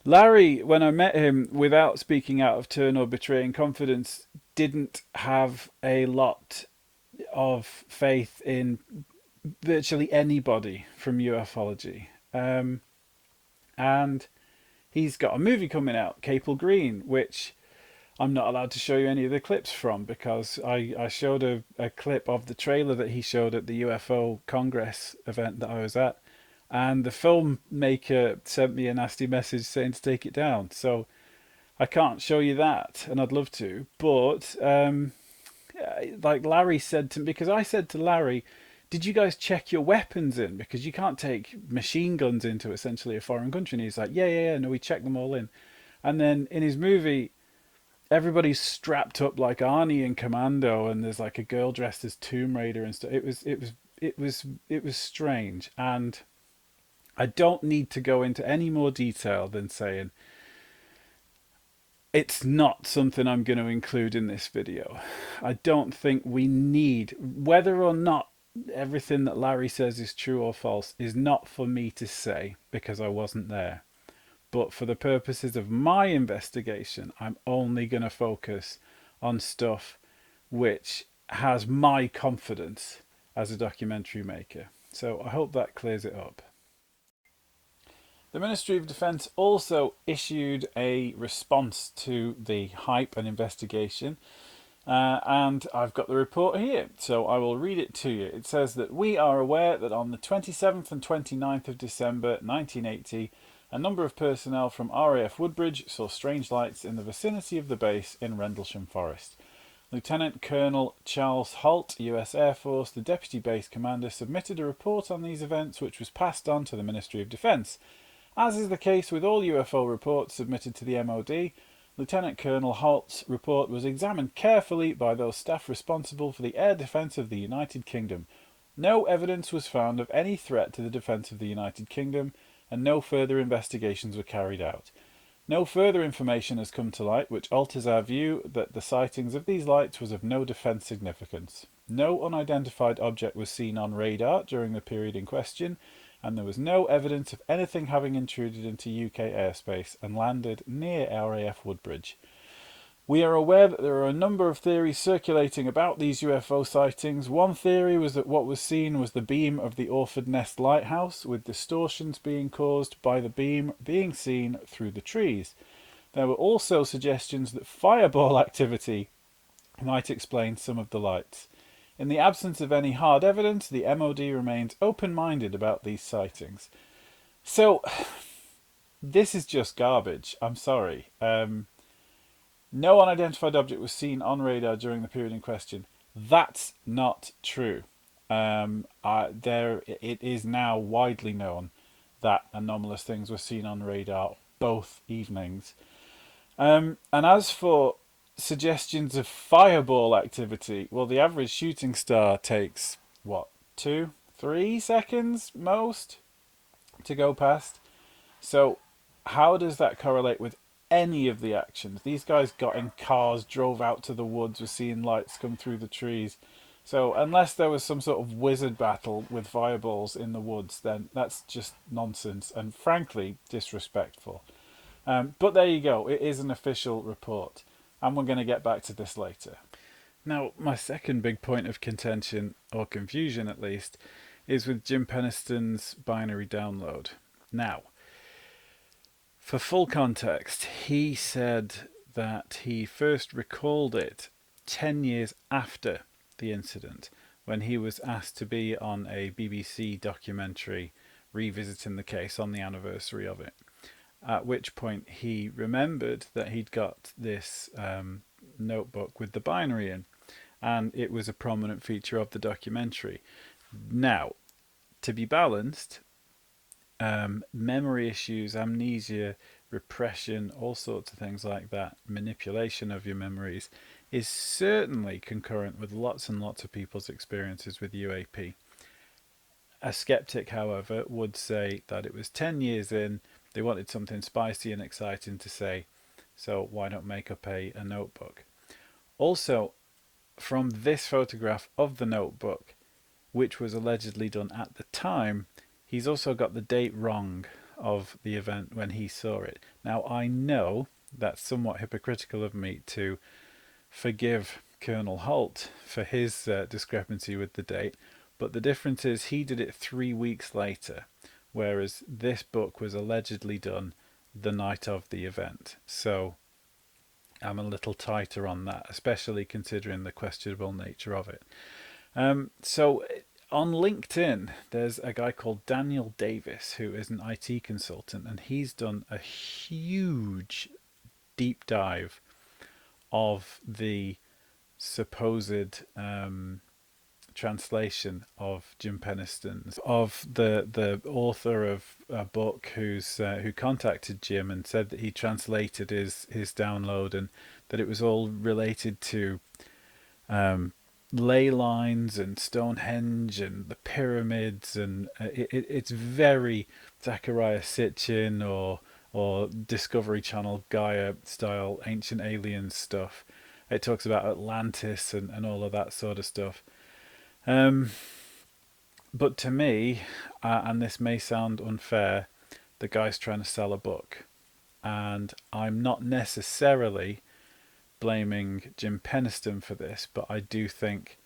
Speaker 4: Larry, when I met him, without speaking out of turn or betraying confidence, didn't have a lot of faith in virtually anybody from ufology. And he's got a movie coming out, Capel Green, which I'm not allowed to show you any of the clips from because I showed a clip of the trailer that he showed at the UFO Congress event that I was at. And the filmmaker sent me a nasty message saying to take it down. So I can't show you that, and I'd love to. But like Larry said to me, because I said to Larry, did you guys check your weapons in? Because you can't take machine guns into essentially a foreign country. And he's like, yeah, no, we checked them all in. And then in his movie, everybody's strapped up like Arnie in Commando, and there's like a girl dressed as Tomb Raider and stuff. It was strange, and I don't need to go into any more detail than saying it's not something I'm going to include in this video. I don't think we need, whether or not everything that Larry says is true or false is not for me to say because I wasn't there. But for the purposes of my investigation, I'm only going to focus on stuff which has my confidence as a documentary maker. So I hope that clears it up. The Ministry of Defence also issued a response to the hype and investigation, and I've got the report here, so I will read it to you. It says that we are aware that on the 27th and 29th of December 1980, a number of personnel from RAF Woodbridge saw strange lights in the vicinity of the base in Rendlesham Forest. Lieutenant Colonel Charles Holt, US Air Force, the Deputy Base Commander, submitted a report on these events which was passed on to the Ministry of Defence. As is the case with all UFO reports submitted to the MOD, Lieutenant Colonel Holt's report was examined carefully by those staff responsible for the air defence of the United Kingdom. No evidence was found of any threat to the defence of the United Kingdom, and no further investigations were carried out. No further information has come to light which alters our view that the sightings of these lights was of no defence significance. No unidentified object was seen on radar during the period in question, and there was no evidence of anything having intruded into UK airspace and landed near RAF Woodbridge. We are aware that there are a number of theories circulating about these UFO sightings. One theory was that what was seen was the beam of the Orford Nest Lighthouse, with distortions being caused by the beam being seen through the trees. There were also suggestions that fireball activity might explain some of the lights. In the absence of any hard evidence, the MOD remains open-minded about these sightings. So, this is just garbage. I'm sorry. No unidentified object was seen on radar during the period in question. That's not true. It is now widely known that anomalous things were seen on radar both evenings. And as for suggestions of fireball activity, well, the average shooting star takes, 2-3 seconds most to go past. So how does that correlate with any of the actions. These guys got in cars, drove out to the woods, were seeing lights come through the trees. So unless there was some sort of wizard battle with fireballs in the woods, then that's just nonsense and frankly disrespectful. But there you go. It is an official report. And we're going to get back to this later. Now, my second big point of contention, or confusion at least, is with Jim Peniston's binary download. Now, for full context, he said that he first recalled it 10 years after the incident, when he was asked to be on a BBC documentary revisiting the case on the anniversary of it. At which point he remembered that he'd got this notebook with the binary in, and it was a prominent feature of the documentary. Now, to be balanced, memory issues, amnesia, repression, all sorts of things like that, manipulation of your memories, is certainly concurrent with lots and lots of people's experiences with UAP. A skeptic, however, would say that it was 10 years in, they wanted something spicy and exciting to say, so why not make up a notebook? Also, from this photograph of the notebook, which was allegedly done at the time, he's also got the date wrong of the event when he saw it. Now, I know that's somewhat hypocritical of me to forgive Colonel Holt for his discrepancy with the date, but the difference is he did it 3 weeks later, whereas this book was allegedly done the night of the event. So I'm a little tighter on that, especially considering the questionable nature of it. So on LinkedIn, there's a guy called Daniel Davis, who is an IT consultant, and he's done a huge deep dive of the supposed translation of Jim Peniston's, of the author of a book who contacted Jim and said that he translated his download, and that it was all related to ley lines and Stonehenge and the pyramids, and it's very Zecharia Sitchin or Discovery Channel Gaia style ancient aliens stuff. It talks about Atlantis and all of that sort of stuff. But to me, and this may sound unfair, the guy's trying to sell a book. And I'm not necessarily blaming Jim Peniston for this, but I do think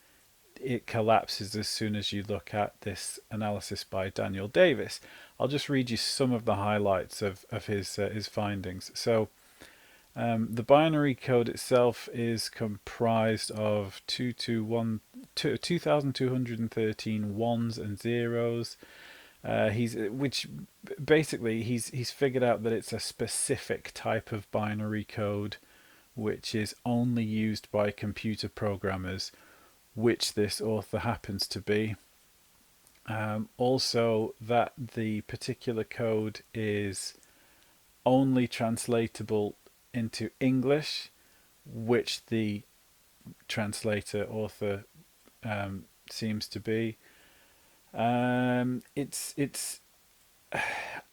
Speaker 4: it collapses as soon as you look at this analysis by Daniel Davis. I'll just read you some of the highlights of his findings. So the binary code itself is comprised of 2,213 ones and zeros. Which basically he's figured out that it's a specific type of binary code, which is only used by computer programmers, which this author happens to be. Also, that the particular code is only translatable into English, which the translator author seems to be. It's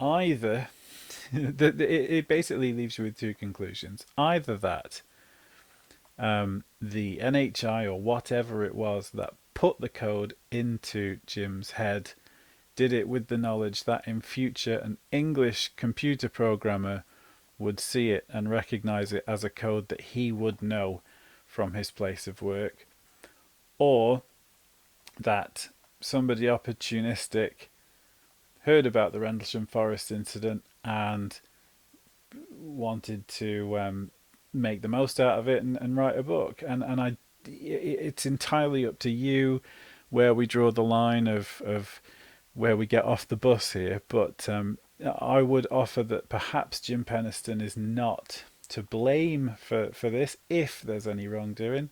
Speaker 4: either it basically leaves you with two conclusions: either that the NHI or whatever it was that put the code into Jim's head did it with the knowledge that in future an English computer programmer would see it and recognize it as a code that he would know from his place of work, or that somebody opportunistic heard about the Rendlesham Forest incident and wanted to make the most out of it and write a book. And it's entirely up to you where we draw the line of where we get off the bus here. But I would offer that perhaps Jim Peniston is not to blame for this if there's any wrongdoing,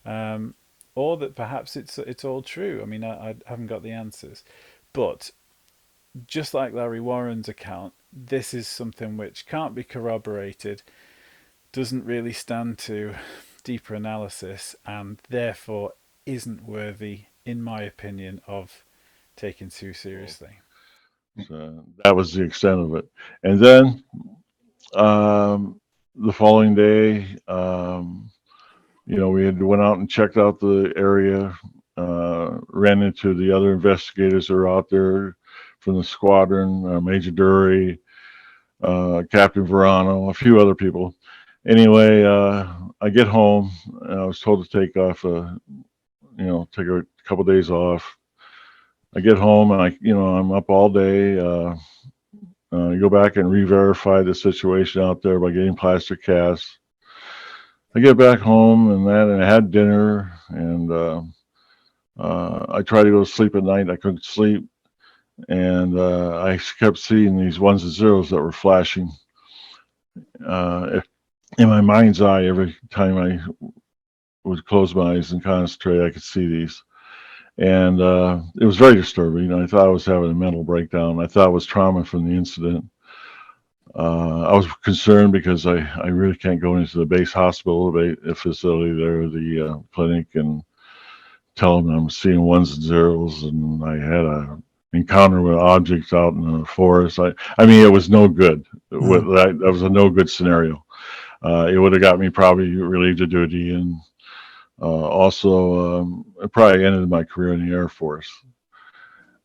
Speaker 4: or that perhaps it's all true. I mean, I haven't got the answers, but just like Larry Warren's account, this is something which can't be corroborated, doesn't really stand to deeper analysis, and therefore isn't worthy, in my opinion, of taken too seriously.
Speaker 10: So that was the extent of it. And then the following day, we had went out and checked out the area, ran into the other investigators that were out there from the squadron, Major Dury, Captain Verano, a few other people. Anyway, I get home and I was told to take off, take a couple days off. I get home and I'm up all day. I go back and re-verify the situation out there by getting plaster casts. I get back home and I had dinner, and I tried to go to sleep at night. I couldn't sleep, and I kept seeing these ones and zeros that were flashing in my mind's eye. Every time I would close my eyes and concentrate, I could see these. And it was very disturbing. I thought I was having a mental breakdown. I thought it was trauma from the incident. I was concerned because I really can't go into the base hospital, the facility there, the clinic, and tell them I'm seeing ones and zeros, and I had a encounter with objects out in the forest. I mean, it was no good. That was a no good scenario. It would have got me probably relieved of duty, and also it probably ended my career in the Air Force.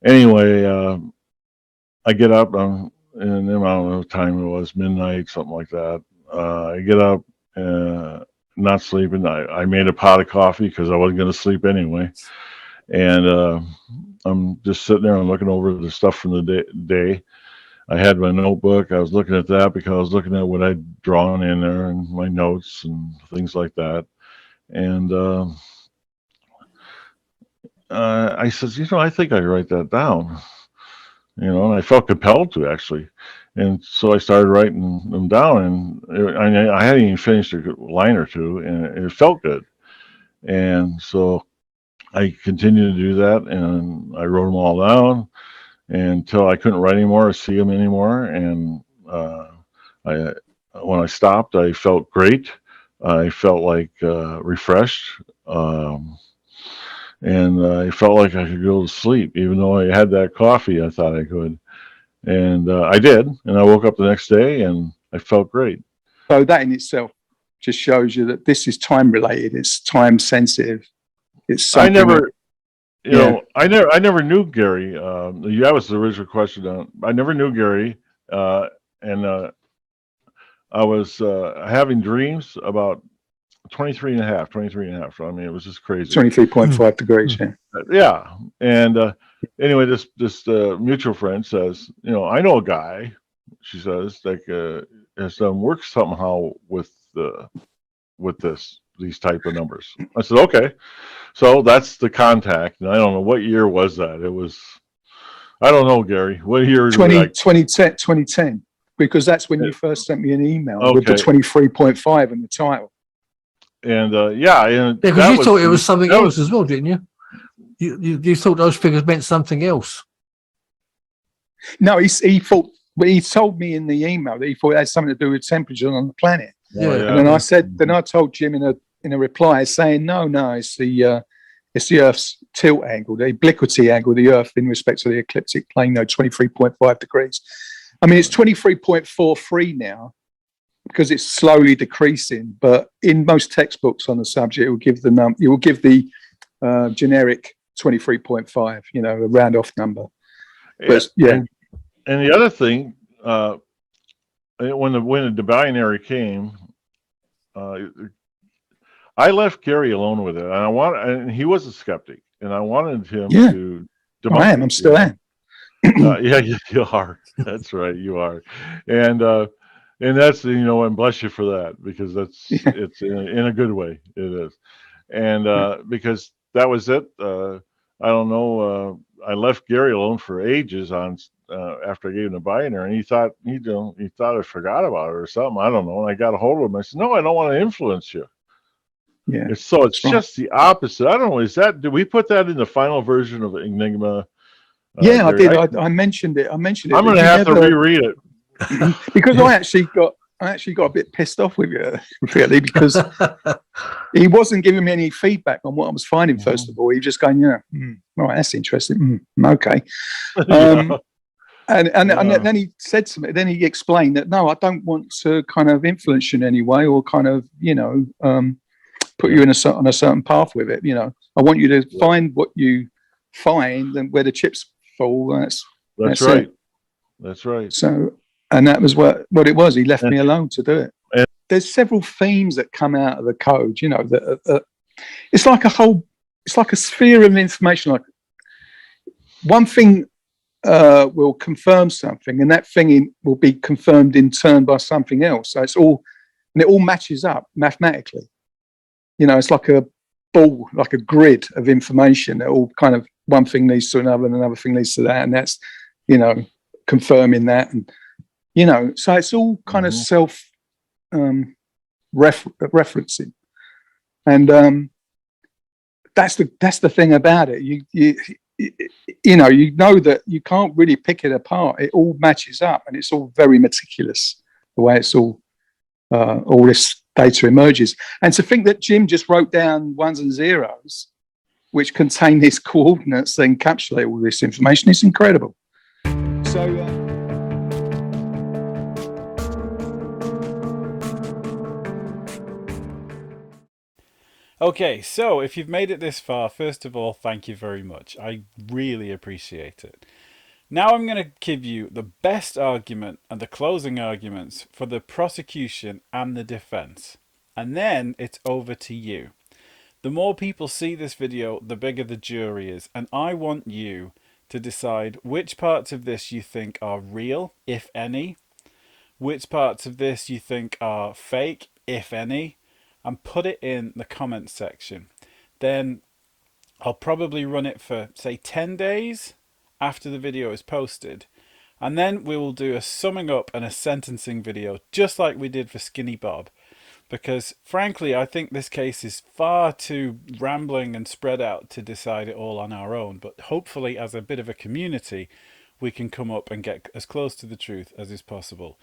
Speaker 10: Anyway, I get up. And then I don't know what time it was, midnight, something like that. I get up, not sleeping. I made a pot of coffee because I wasn't going to sleep anyway. And I'm just sitting there and looking over the stuff from the day. I had my notebook. I was looking at that because I was looking at what I'd drawn in there and my notes and things like that. And I said, I think I write that down. And I felt compelled to, actually. And so I started writing them down, and I hadn't even finished a line or two, and it felt good. And so I continued to do that, and I wrote them all down until I couldn't write anymore or see them anymore. And when I stopped, I felt great. I felt like refreshed. And I felt like I could go to sleep. Even though I had that coffee, I thought I could. And I did. And I woke up the next day and I felt great.
Speaker 11: So that in itself just shows you that this is time related. It's time sensitive. It's
Speaker 10: I never knew Gary. That was the original question. I never knew Gary. And I was having dreams about 23 and a half. So, I mean, it was just crazy.
Speaker 11: 23.5 degrees, yeah.
Speaker 10: Yeah. And anyway, this mutual friend says, I know a guy, she says, that has done work somehow with these type of numbers. I said, okay. So that's the contact. And I don't know, what year was that? It was, I don't know, Gary. What year?
Speaker 11: 2010, because that's when you first sent me an email with the 23.5 in the title.
Speaker 10: And
Speaker 1: because you thought it was something else as well, didn't you? You thought those figures meant something else.
Speaker 11: No, he thought, but he told me in the email that he thought it had something to do with temperature on the planet.
Speaker 1: Yeah.
Speaker 11: And then I said, then I told Jim in a reply saying, no, it's the Earth's tilt angle, the obliquity angle of the Earth in respect to the ecliptic plane, 23.5 degrees. I mean, it's 23.43 now, because it's slowly decreasing, but in most textbooks on the subject, it will give the generic 23.5, a round off number. But
Speaker 10: and the other thing, when the binary came, I left Gary alone with it, and he was a skeptic, and I wanted him to.
Speaker 11: I'm still am.
Speaker 10: Yeah, you are. That's right, you are, and that's and bless you for that, because it's in a good way, it is, and because that was it. I don't know. I left Gary alone for ages after I gave him the binary, and he thought I forgot about it or something. I don't know. And I got a hold of him. I said, "No, I don't want to influence you."
Speaker 11: Yeah.
Speaker 10: It's just the opposite. I don't know. Did we put that in the final version of Enigma?
Speaker 11: Yeah, I did. I mentioned it. I'm going
Speaker 10: to have to reread it
Speaker 11: because I actually got a bit pissed off with you, really, because he wasn't giving me any feedback on what I was finding. First of all, he was just going, right, that's interesting. Okay. And then he said to me, then he explained that, no, I don't want to kind of influence you in any way or kind of, put you on a certain path with it. I want you to find what you find and where the chips fall. That's
Speaker 10: right.
Speaker 11: it.
Speaker 10: That's right.
Speaker 11: So, and that was what it was. He left me alone to do it. There's several themes that come out of the code, that it's like a sphere of information. Like one thing will confirm something, and that thing will be confirmed in turn by something else. So it all matches up mathematically. It's like a ball, like a grid of information that all kind of one thing leads to another, and another thing leads to that, and that's confirming that, and so it's all kind of self referencing, and that's the thing about it. You know that you can't really pick it apart. It all matches up, and it's all very meticulous the way it's all this data emerges. And to think that Jim just wrote down ones and zeros, which contain these coordinates that encapsulate all this information, is incredible. So.
Speaker 4: Okay, so if you've made it this far, first of all, thank you very much. I really appreciate it. Now I'm going to give you the best argument and the closing arguments for the prosecution and the defense. And then it's over to you. The more people see this video, the bigger the jury is. And I want you to decide which parts of this you think are real, if any. Which parts of this you think are fake, if any. And put it in the comments section. Then I'll probably run it for, say, 10 days after the video is posted. And then we will do a summing up and a sentencing video, just like we did for Skinny Bob. Because, frankly, I think this case is far too rambling and spread out to decide it all on our own. But hopefully, as a bit of a community, we can come up and get as close to the truth as is possible.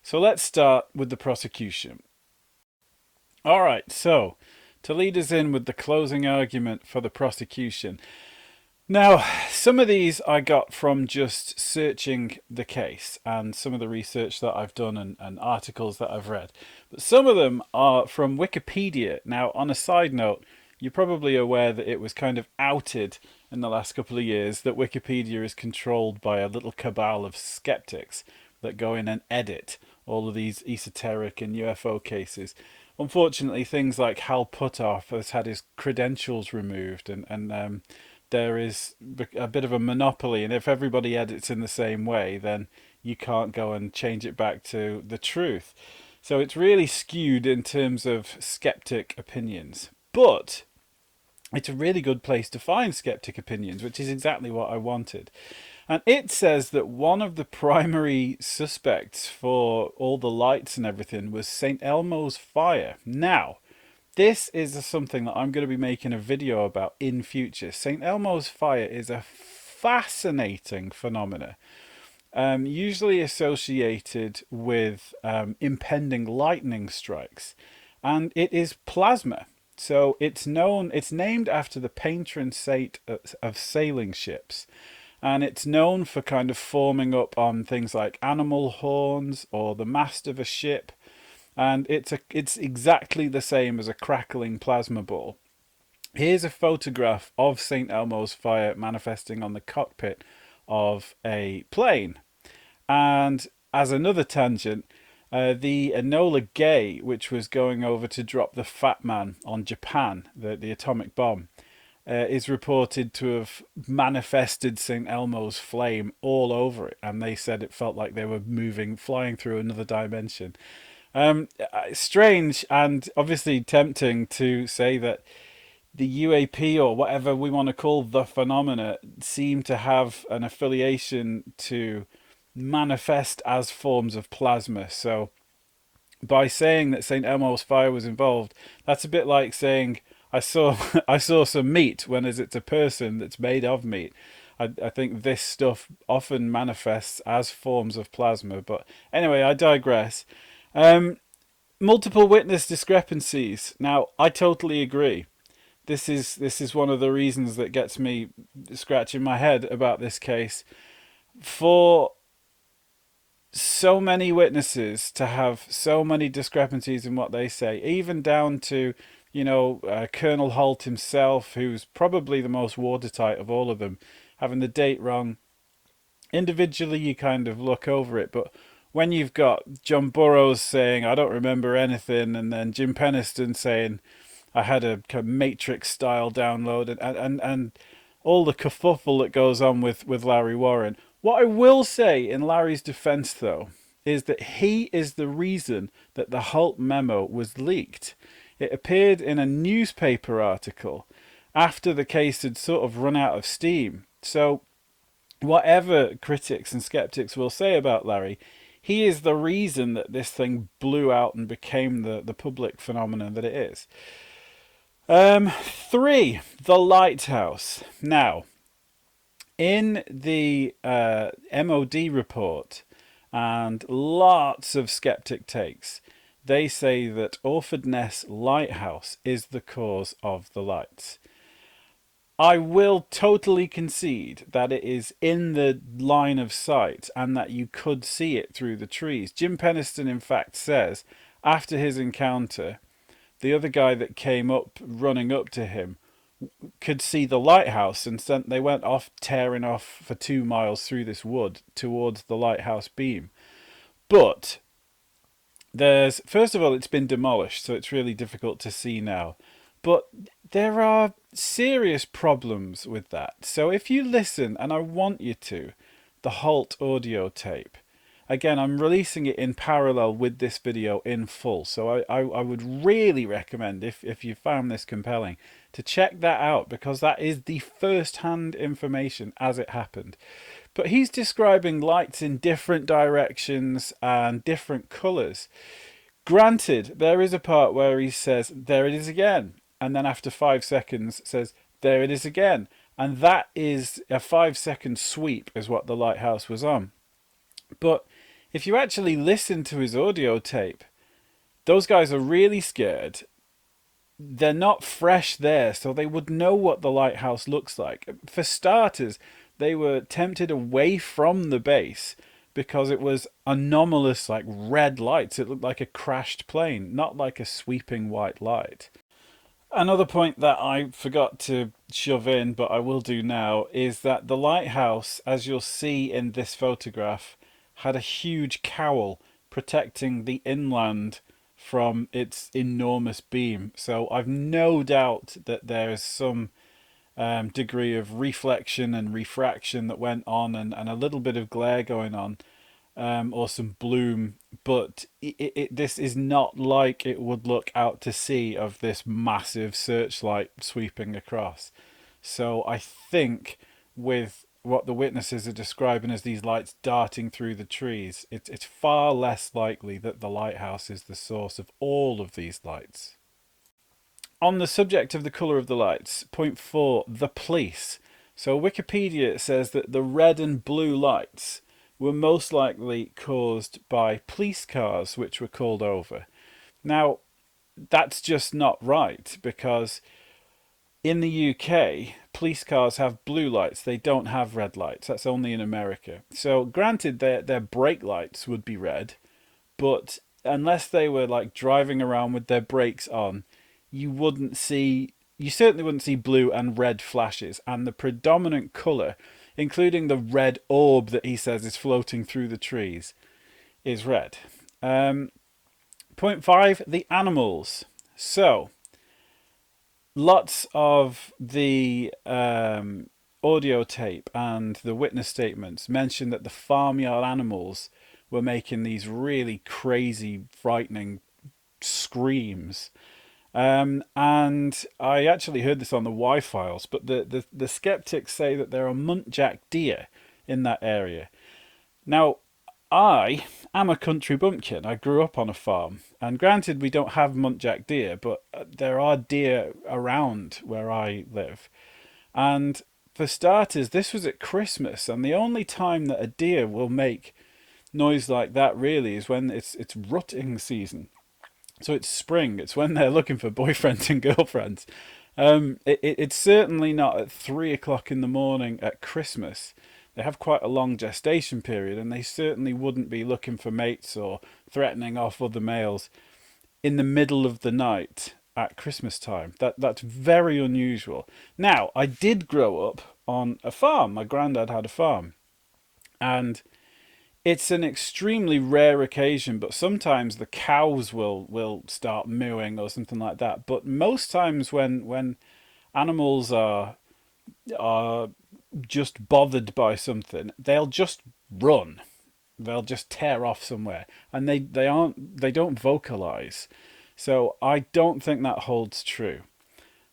Speaker 4: So let's start with the prosecution. All right, so to lead us in with the closing argument for the prosecution. Now, some of these I got from just searching the case and some of the research that I've done and articles that I've read. But some of them are from Wikipedia. Now, on a side note, you're probably aware that it was kind of outed in the last couple of years that Wikipedia is controlled by a little cabal of skeptics that go in and edit all of these esoteric and UFO cases. Unfortunately, things like Hal Puthoff has had his credentials removed, and there is a bit of a monopoly. And if everybody edits in the same way, then you can't go and change it back to the truth. So it's really skewed in terms of skeptic opinions. But it's a really good place to find skeptic opinions, which is exactly what I wanted. And it says that one of the primary suspects for all the lights and everything was St. Elmo's fire. Now, this is something that I'm going to be making a video about in future. St. Elmo's fire is a fascinating phenomena, usually associated with impending lightning strikes. And it is plasma. So it's named after the patron saint of sailing ships. And it's known for kind of forming up on things like animal horns or the mast of a ship. And it's exactly the same as a crackling plasma ball. Here's a photograph of St. Elmo's fire manifesting on the cockpit of a plane. And as another tangent, the Enola Gay, which was going over to drop the Fat Man on Japan, the atomic bomb, is reported to have manifested St. Elmo's flame all over it, and they said it felt like they were flying through another dimension. Strange and obviously tempting to say that the UAP, or whatever we want to call the phenomena, seem to have an affiliation to manifest as forms of plasma. So by saying that St. Elmo's fire was involved, that's a bit like saying I saw some meat, when as it's a person that's made of meat. I think this stuff often manifests as forms of plasma. But anyway, I digress. Multiple witness discrepancies. Now, I totally agree. This is one of the reasons that gets me scratching my head about this case. For so many witnesses to have so many discrepancies in what they say, even down to, Colonel Holt himself, who's probably the most watertight of all of them, having the date wrong. Individually, you kind of look over it, but when you've got John Burroughs saying, I don't remember anything, and then Jim Penniston saying, I had a kind of Matrix-style download, and all the kerfuffle that goes on with Larry Warren. What I will say in Larry's defense, though, is that he is the reason that the Holt memo was leaked. It appeared in a newspaper article after the case had sort of run out of steam. So whatever critics and skeptics will say about Larry, he is the reason that this thing blew out and became the public phenomenon that it is. 3, the lighthouse. Now, in the MOD report and lots of skeptic takes, they say that Orford Ness Lighthouse is the cause of the lights. I will totally concede that it is in the line of sight and that you could see it through the trees. Jim Penniston, in fact, says after his encounter, the other guy that came up running up to him could see the lighthouse, and they went off tearing off for 2 miles through this wood towards the lighthouse beam. But first of all, it's been demolished, so it's really difficult to see now. But there are serious problems with that. So if you listen, and I want you to, the Holt audio tape. Again, I'm releasing it in parallel with this video in full. So I would really recommend, if you found this compelling, to check that out, because that is the first-hand information as it happened. But he's describing lights in different directions and different colours. Granted, there is a part where he says, there it is again. And then after 5 seconds says, there it is again. And that is a 5-second sweep is what the lighthouse was on. But if you actually listen to his audio tape, those guys are really scared. They're not fresh there, so they would know what the lighthouse looks like. For starters, they were tempted away from the base because it was anomalous, like red lights. It looked like a crashed plane, not like a sweeping white light. Another point that I forgot to shove in, but I will do now, is that the lighthouse, as you'll see in this photograph, had a huge cowl protecting the inland from its enormous beam. So I've no doubt that there is some degree of reflection and refraction that went on, and a little bit of glare going on, or some bloom, but this is not like it would look out to sea of this massive searchlight sweeping across. So I think with what the witnesses are describing as these lights darting through the trees, it's far less likely that the lighthouse is the source of all of these lights. On the subject of the colour of the lights, point 4, the police. So Wikipedia says that the red and blue lights were most likely caused by police cars which were called over. Now, that's just not right, because in the UK, police cars have blue lights. They don't have red lights. That's only in America. So granted, their brake lights would be red, but unless they were like driving around with their brakes on, you certainly wouldn't see blue and red flashes. And the predominant colour, including the red orb that he says is floating through the trees, is red. Point 5, the animals. So, lots of the audio tape and the witness statements mention that the farmyard animals were making these really crazy, frightening screams. And I actually heard this on the Y-Files, but the skeptics say that there are muntjac deer in that area. Now, I am a country bumpkin. I grew up on a farm, and granted we don't have muntjac deer, but there are deer around where I live. And for starters, this was at Christmas, and the only time that a deer will make noise like that really is when it's rutting season. So it's spring. It's when they're looking for boyfriends and girlfriends. It's certainly not at 3 o'clock in the morning at Christmas they have quite a long gestation period, and they certainly wouldn't be looking for mates or threatening off other males in the middle of the night at Christmas time. That's very unusual. Now, I did grow up on a farm. My granddad had a farm, and it's an extremely rare occasion, but sometimes the cows will start mooing or something like that. But most times when animals are just bothered by something, they'll just run. They'll just tear off somewhere, and they don't vocalize. So I don't think that holds true.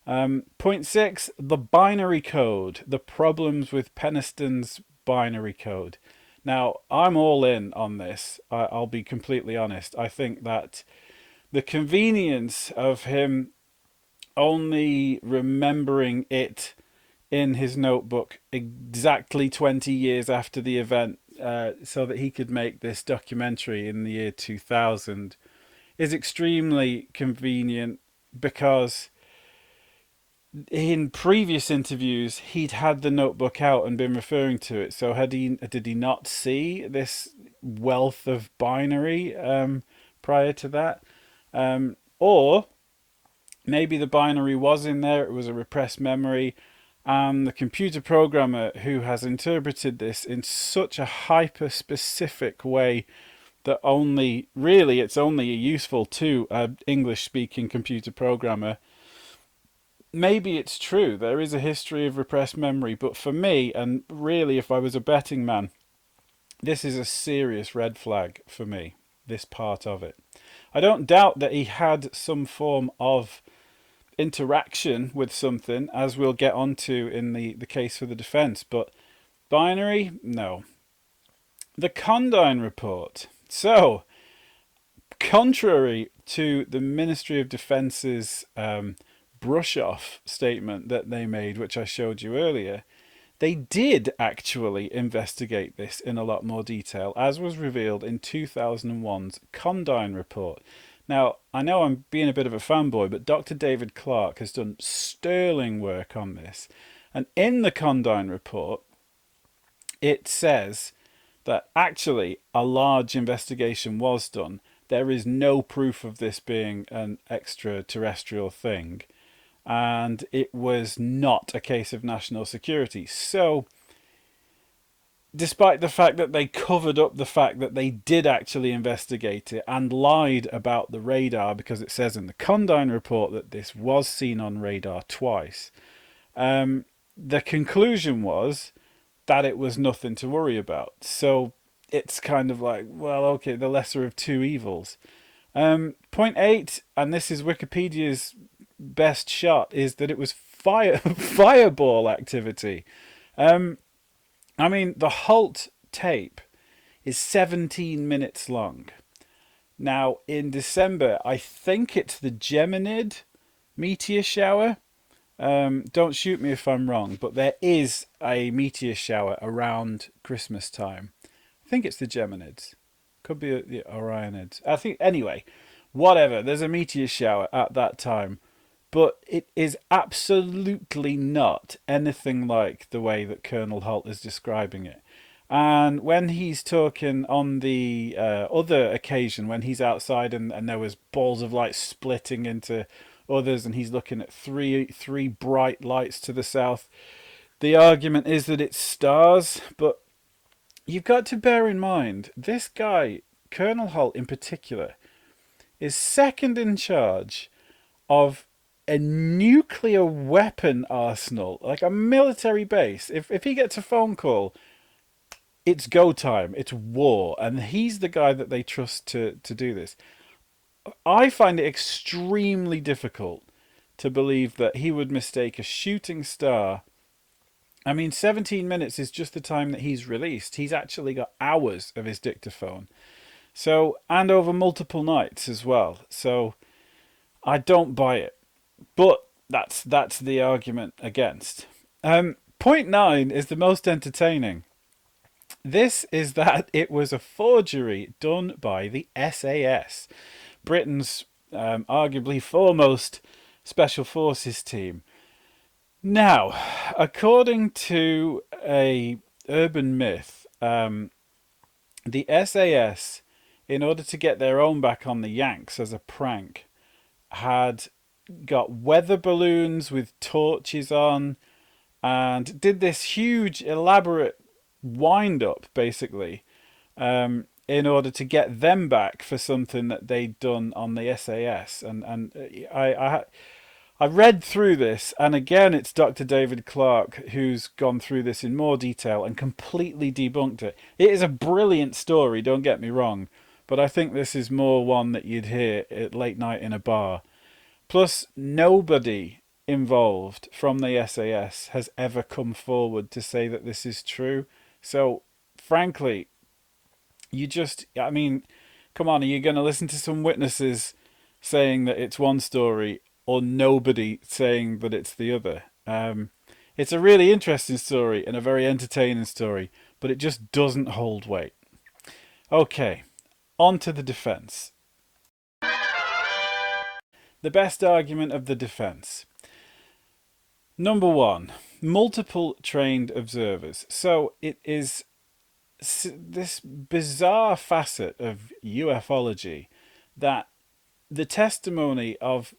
Speaker 4: Point 6, the binary code, the problems with Peniston's binary code. Now, I'm all in on this. I'll be completely honest. I think that the convenience of him only remembering it in his notebook exactly 20 years after the event, so that he could make this documentary in the year 2000, is extremely convenient, because in previous interviews he'd had the notebook out and been referring to it. So did he not see this wealth of binary prior to that? Or maybe the binary was in there, it was a repressed memory, and the computer programmer who has interpreted this in such a hyper-specific way that it's only useful to an English-speaking computer programmer. Maybe it's true, there is a history of repressed memory, but for me, and really if I was a betting man, this is a serious red flag for me, this part of it. I don't doubt that he had some form of interaction with something, as we'll get onto in the case for the defense, but binary, no. The Condign report. So, contrary to the Ministry of Defence's brush-off statement that they made, which I showed you earlier, they did actually investigate this in a lot more detail, as was revealed in 2001's Condign report. Now, I know I'm being a bit of a fanboy, but Dr. David Clark has done sterling work on this. And in the Condign report, it says that actually a large investigation was done. There is no proof of this being an extraterrestrial thing. And it was not a case of national security. So, despite the fact that they covered up the fact that they did actually investigate it and lied about the radar, because it says in the Condign report that this was seen on radar twice, the conclusion was that it was nothing to worry about. So it's kind of like, well, okay, the lesser of two evils. Point 8, and this is Wikipedia's best shot, is that it was fireball activity. I mean, the Halt tape is 17 minutes long. Now, in December, I think it's the Geminid meteor shower. Don't shoot me if I'm wrong, but there is a meteor shower around Christmas time. I think it's the Geminids. Could be the Orionids. I think, anyway, whatever. There's a meteor shower at that time. But it is absolutely not anything like the way that Colonel Halt is describing it. And when he's talking on the other occasion, when he's outside and there was balls of light splitting into others, and he's looking at three bright lights to the south, the argument is that it's stars. But you've got to bear in mind, this guy, Colonel Halt in particular, is second in charge of a nuclear weapon arsenal, like a military base. If he gets a phone call, it's go time, it's war, and he's the guy that they trust to do this. I find it extremely difficult to believe that he would mistake a shooting star. I mean, 17 minutes is just the time that he's released. He's actually got hours of his dictaphone. So, and over multiple nights as well. So, I don't buy it. But that's the argument against. Point 9 is the most entertaining. This is that it was a forgery done by the SAS, Britain's arguably foremost special forces team. Now, according to a urban myth. The SAS, in order to get their own back on the Yanks as a prank, had got weather balloons with torches on and did this huge elaborate wind up basically in order to get them back for something that they'd done on the SAS. And I read through this, and again it's Dr. David Clark who's gone through this in more detail and completely debunked it. It is a brilliant story, don't get me wrong, but I think this is more one that you'd hear at late night in a bar. Plus, nobody involved from the SAS has ever come forward to say that this is true. So, frankly, I mean, come on, are you going to listen to some witnesses saying that it's one story or nobody saying that it's the other? It's a really interesting story and a very entertaining story, but it just doesn't hold weight. Okay, on to the defense. The best argument of the defense. Number one, multiple trained observers. So it is this bizarre facet of ufology that the testimony of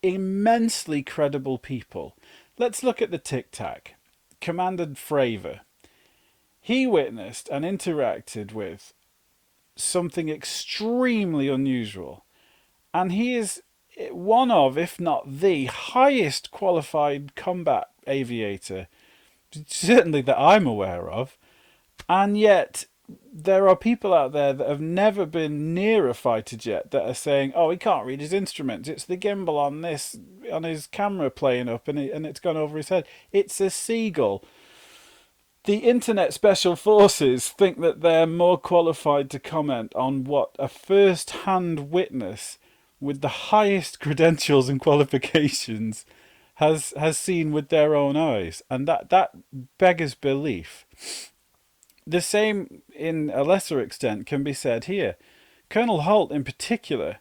Speaker 4: immensely credible people. Let's look at the Tic Tac. Commander Fravor. He witnessed and interacted with something extremely unusual. And he is one of, if not the highest qualified combat aviator, certainly that I'm aware of. And yet there are people out there that have never been near a fighter jet that are saying, oh, he can't read his instruments. It's the gimbal on this, on his camera playing up, and it's gone over his head. It's a seagull. The Internet Special Forces think that they're more qualified to comment on what a first-hand witness with the highest credentials and qualifications has seen with their own eyes. And that beggars belief. The same, in a lesser extent, can be said here. Colonel Holt in particular,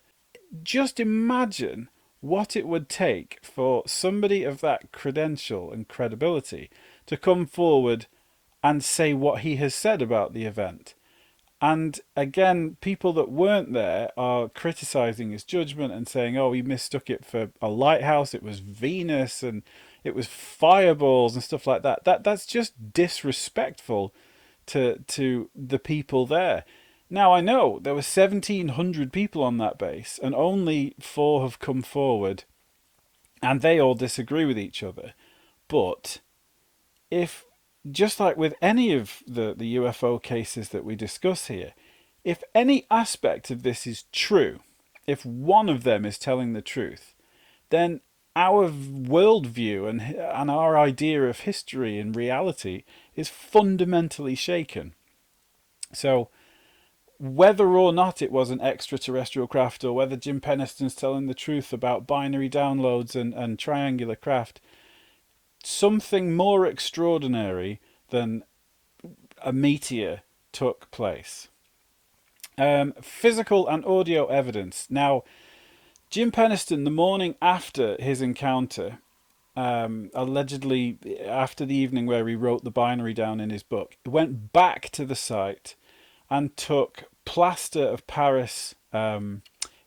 Speaker 4: just imagine what it would take for somebody of that credential and credibility to come forward and say what he has said about the event. And again, people that weren't there are criticizing his judgment and saying, oh, he mistook it for a lighthouse, it was Venus, and it was fireballs and stuff like that. That's just disrespectful to the people there. Now, I know there were 1,700 people on that base, and only 4 have come forward, and they all disagree with each other. But if, just like with any of the UFO cases that we discuss here, if any aspect of this is true, if one of them is telling the truth, then our worldview and our idea of history and reality is fundamentally shaken. So whether or not it was an extraterrestrial craft, or whether Jim Penniston's telling the truth about binary downloads and triangular craft, something more extraordinary than a meteor took place. Physical and audio evidence. Now, Jim Penniston, the morning after his encounter, allegedly after the evening where he wrote the binary down in his book, went back to the site and took plaster of Paris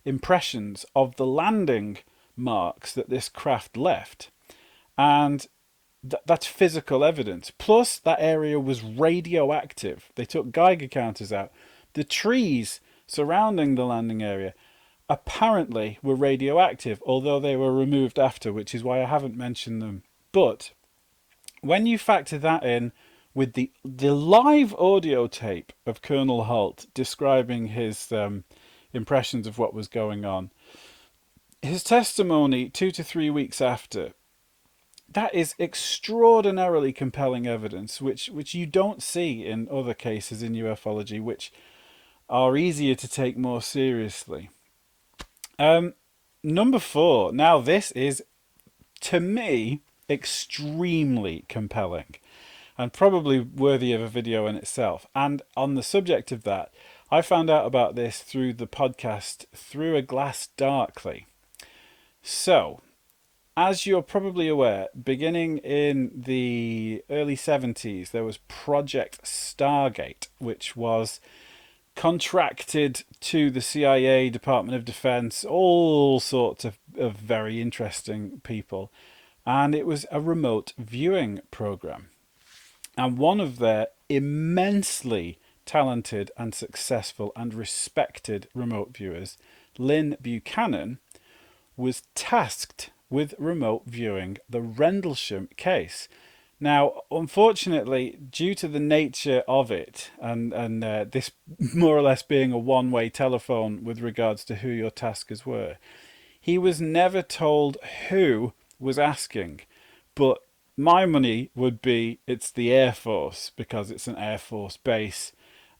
Speaker 4: impressions of the landing marks that this craft left. And that's physical evidence. Plus, that area was radioactive. They took Geiger counters out. The trees surrounding the landing area apparently were radioactive, although they were removed after, which is why I haven't mentioned them. But when you factor that in with the live audio tape of Colonel Holt describing his impressions of what was going on, his testimony 2 to 3 weeks after, that is extraordinarily compelling evidence, which you don't see in other cases in ufology, which are easier to take more seriously. Number 4. Now this is, to me, extremely compelling and probably worthy of a video in itself. And on the subject of that, I found out about this through the podcast Through a Glass Darkly. So, as you're probably aware, beginning in the early 70s, there was Project Stargate, which was contracted to the CIA, Department of Defense, all sorts of very interesting people. And it was a remote viewing program. And one of their immensely talented and successful and respected remote viewers, Lynn Buchanan, was tasked with remote viewing the Rendlesham case. Now, unfortunately, due to the nature of it, and this more or less being a one-way telephone with regards to who your taskers were, he was never told who was asking. But my money would be it's the Air Force, because it's an Air Force base.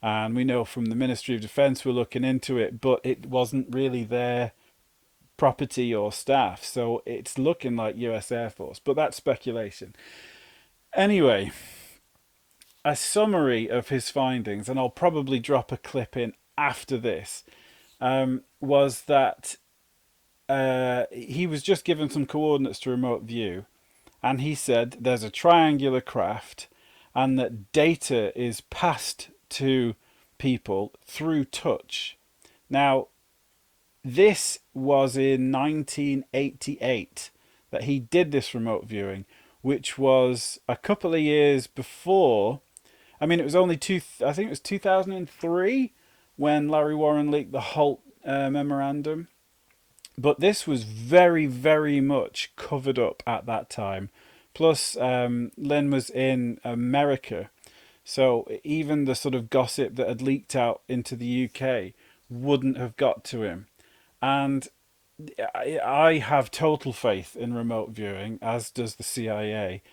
Speaker 4: And we know from the Ministry of Defence we're looking into it, but it wasn't really their property or staff. So it's looking like US Air Force, but that's speculation. Anyway, a summary of his findings, and I'll probably drop a clip in after this, was that he was just given some coordinates to remote view, and he said there's a triangular craft and that data is passed to people through touch. Now, this was in 1988 that he did this remote viewing, which was a couple of years before. I mean, it was only I think it was 2003 when Larry Warren leaked the Holt memorandum. But this was very, very much covered up at that time. Plus, Lynn was in America. So even the sort of gossip that had leaked out into the UK wouldn't have got to him. And I have total faith in remote viewing, as does the CIA.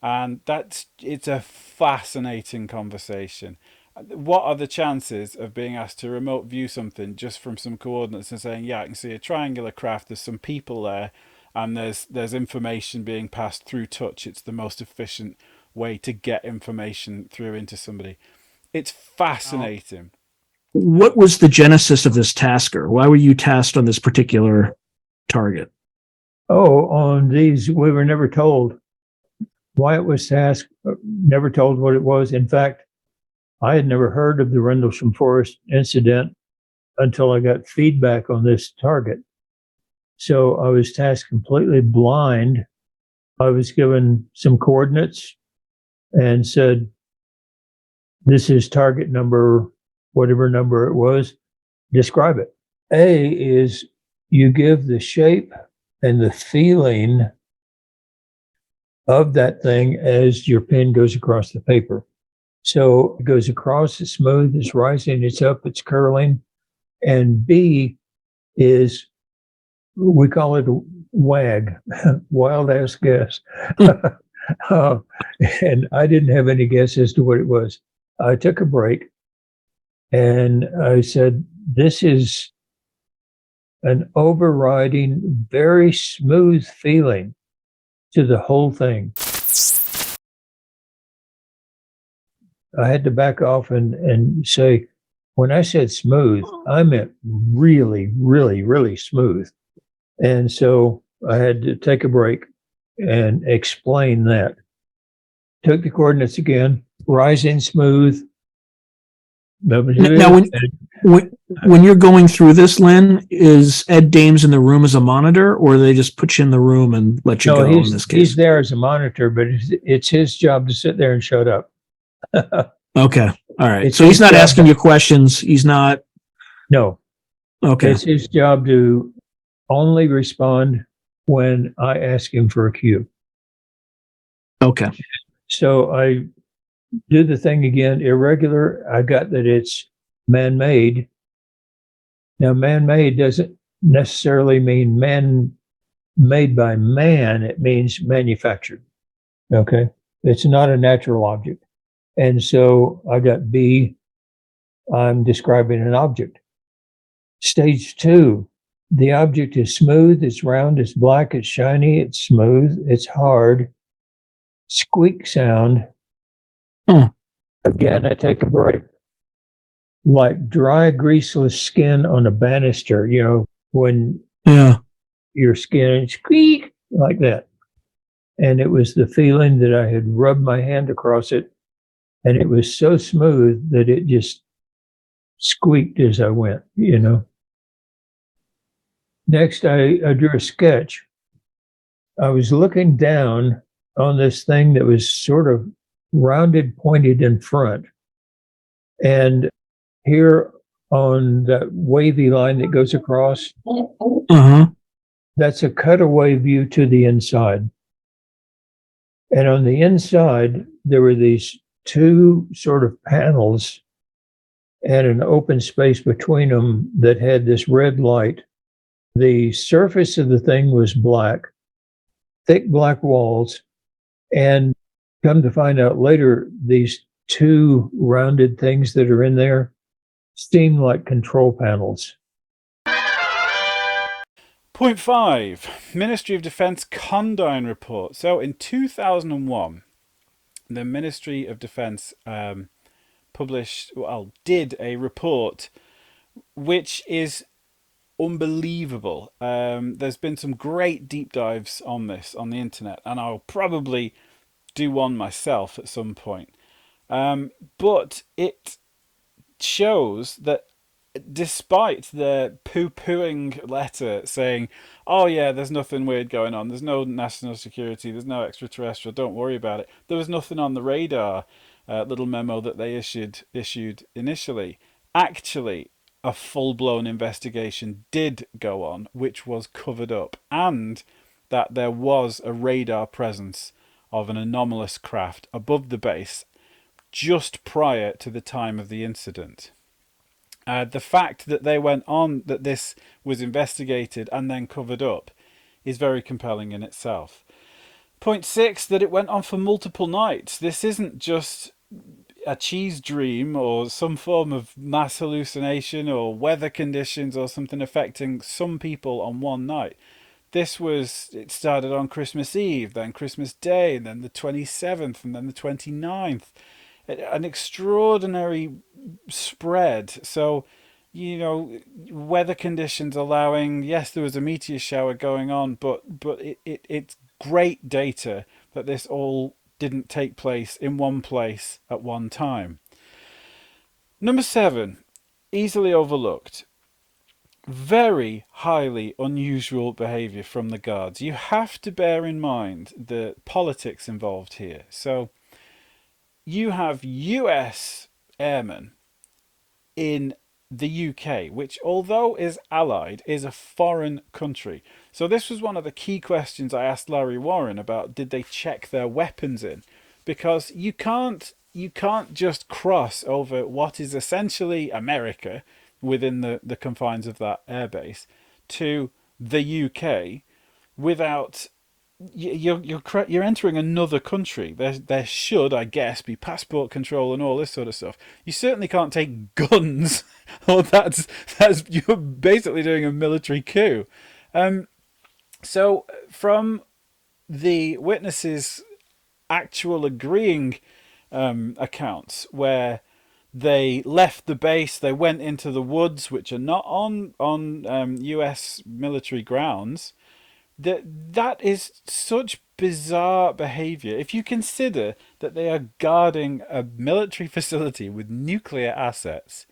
Speaker 4: And it's a fascinating conversation. What are the chances of being asked to remote view something just from some coordinates and saying, yeah, I can see a triangular craft, there's some people there, and there's information being passed through touch. It's the most efficient way to get information through into somebody. It's fascinating.
Speaker 12: What was the genesis of this tasker? Why were you tasked on this particular target?
Speaker 13: Oh, on these, we were never told why it was tasked, never told what it was. In fact, I had never heard of the Rendlesham Forest incident until I got feedback on this target. So I was tasked completely blind. I was given some coordinates and said, this is target number, whatever number it was, describe it. A is you give the shape and the feeling of that thing as your pen goes across the paper. So it goes across, it's smooth, it's rising, it's up, it's curling. And B is, we call it a WAG, wild ass guess. And I didn't have any guess as to what it was. I took a break and I said, this is an overriding, very smooth feeling to the whole thing. I had to back off and say, when I said smooth, I meant really, really, really smooth. And so I had to take a break and explain that. Took the coordinates again, rising smooth.
Speaker 12: Now, when you're going through this, Lynn, is Ed Dames in the room as a monitor, or they just put you in the room and let you go in this case?
Speaker 13: He's there as a monitor, but it's his job to sit there and shut up.
Speaker 12: Okay. All right. So he's not asking you questions. He's not.
Speaker 13: No.
Speaker 12: Okay.
Speaker 13: It's his job to only respond when I ask him for a cue.
Speaker 12: Okay.
Speaker 13: So I do the thing again, irregular. I got that it's man-made. Now, man-made doesn't necessarily mean made by man. It means manufactured. Okay. It's not a natural object. And so I got B, I'm describing an object. Stage 2, the object is smooth, it's round, it's black, it's shiny, it's smooth, it's hard. Squeak sound. Again, I take a break. Like dry, greaseless skin on a banister, when your skin squeak, like that. And it was the feeling that I had rubbed my hand across it, and it was so smooth that it just squeaked as I went, you know. Next, I drew a sketch. I was looking down on this thing that was sort of rounded, pointed in front. And here on that wavy line that goes across, that's a cutaway view to the inside. And on the inside, there were these two sort of panels and an open space between them that had this red light. The surface of the thing was black, thick black walls, and come to find out later, these two rounded things that are in there seem like control panels.
Speaker 4: Point 5, Ministry of Defence Condign Report. So in 2001, the Ministry of Defence did a report which is unbelievable. There's been some great deep dives on this on the internet, and I'll probably do one myself at some point. But it shows that despite the poo-pooing letter saying, oh yeah, there's nothing weird going on, there's no national security, there's no extraterrestrial, don't worry about it, there was nothing on the radar little memo that they issued initially. Actually, a full-blown investigation did go on, which was covered up, and that there was a radar presence of an anomalous craft above the base just prior to the time of the incident. The fact that they went on, that this was investigated and then covered up, is very compelling in itself. Point 6, that it went on for multiple nights. This isn't just a cheese dream or some form of mass hallucination or weather conditions or something affecting some people on one night. It started on Christmas Eve, then Christmas Day, and then the 27th, and then the 29th. An extraordinary spread. So, you know, weather conditions allowing, yes, there was a meteor shower going on, but it's great data that this all didn't take place in one place at one time. Number 7, easily overlooked. Very highly unusual behavior from the guards. You have to bear in mind the politics involved here. So you have US airmen in the UK, which, although is allied, is a foreign country. So this was one of the key questions I asked Larry Warren about, did they check their weapons in? Because you can't just cross over what is essentially America within the confines of that airbase to the UK without... You're entering another country. There should, I guess, be passport control and all this sort of stuff. You certainly can't take guns, or that's you're basically doing a military coup. So from the witnesses' actual agreeing accounts, where they left the base, they went into the woods, which are not on US military grounds. That is such bizarre behavior. If you consider that they are guarding a military facility with nuclear assets,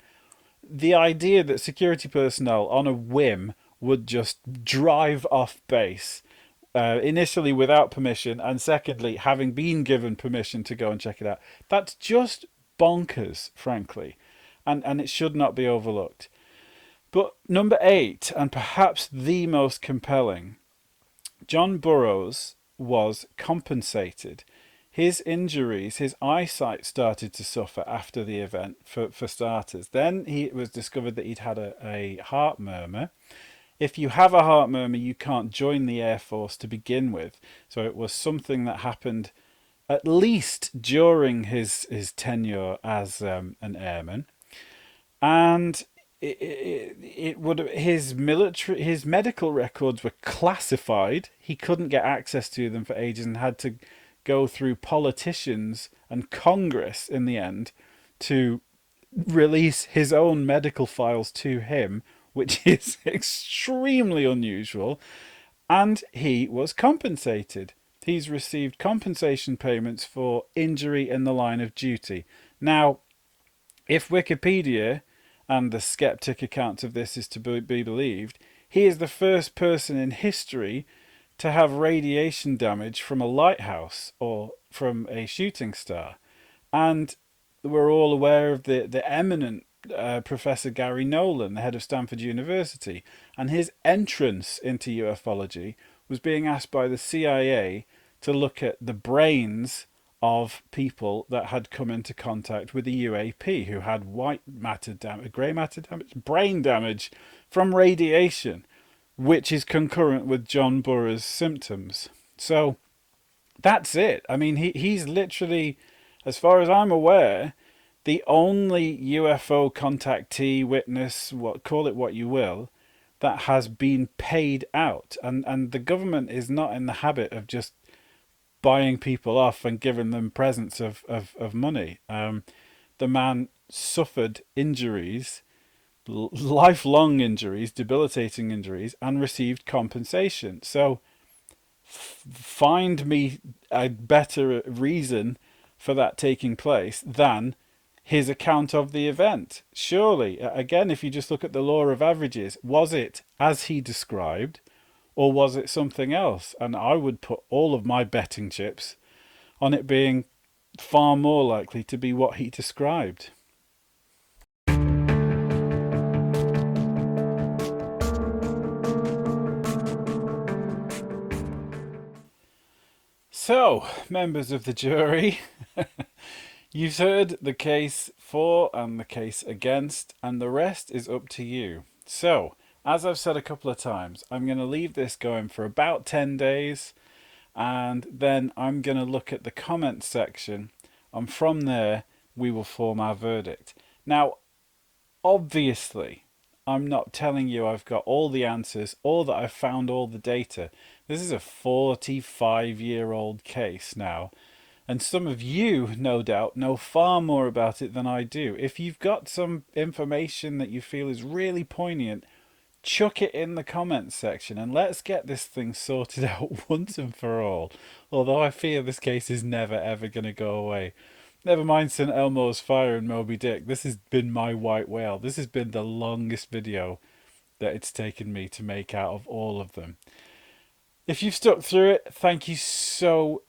Speaker 4: the idea that security personnel on a whim would just drive off base, initially without permission, and secondly, having been given permission to go and check it out, that's just bonkers, frankly, and it should not be overlooked. But number 8, and perhaps the most compelling, John Burroughs was compensated. His injuries, his eyesight started to suffer after the event, for starters. Then it was discovered that he'd had a heart murmur. If you have a heart murmur, you can't join the Air Force to begin with. So it was something that happened at least during his tenure as an airman. And his medical records were classified. He couldn't get access to them for ages and had to go through politicians and Congress in the end to release his own medical files to him, which is extremely unusual. and he was compensated. He's received compensation payments for injury in the line of duty. Now, if Wikipedia and the skeptic account of this is to be believed, he is the first person in history to have radiation damage from a lighthouse or from a shooting star. And we're all aware of the eminent Professor Gary Nolan, the head of Stanford University, and his entrance into ufology was being asked by the CIA to look at the brains of people that had come into contact with the UAP, who had white matter damage, grey matter damage, brain damage from radiation, which is concurrent with John Burroughs' symptoms. So that's it. I mean, he's literally, as far as I'm aware, the only UFO contactee, witness, call it what you will, that has been paid out. And the government is not in the habit of just buying people off and giving them presents of money. The man suffered injuries, lifelong injuries, debilitating injuries, and received compensation. So find me a better reason for that taking place than his account of the event. Surely, again, if you just look at the law of averages, was it as he described, or was it something else? And I would put all of my betting chips on it being far more likely to be what he described. So, members of the jury, you've heard the case for and the case against, and the rest is up to you. So, as I've said a couple of times, I'm going to leave this going for about 10 days, and then I'm going to look at the comments section, and from there we will form our verdict. Now, obviously, I'm not telling you I've got all the answers or that I've found all the data. This is a 45-year-old case now, and some of you, no doubt, know far more about it than I do. If you've got some information that you feel is really poignant, chuck it in the comments section and let's get this thing sorted out once and for all. Although I fear this case is never ever going to go away. Never mind St. Elmo's Fire and Moby Dick. This has been my white whale. This has been the longest video that it's taken me to make out of all of them. If you've stuck through it, thank you so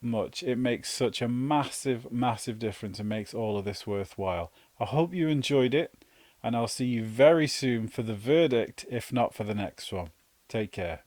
Speaker 4: much. It makes such a massive difference and makes all of this worthwhile. I hope you enjoyed it, and I'll see you very soon for the verdict, if not for the next one. Take care.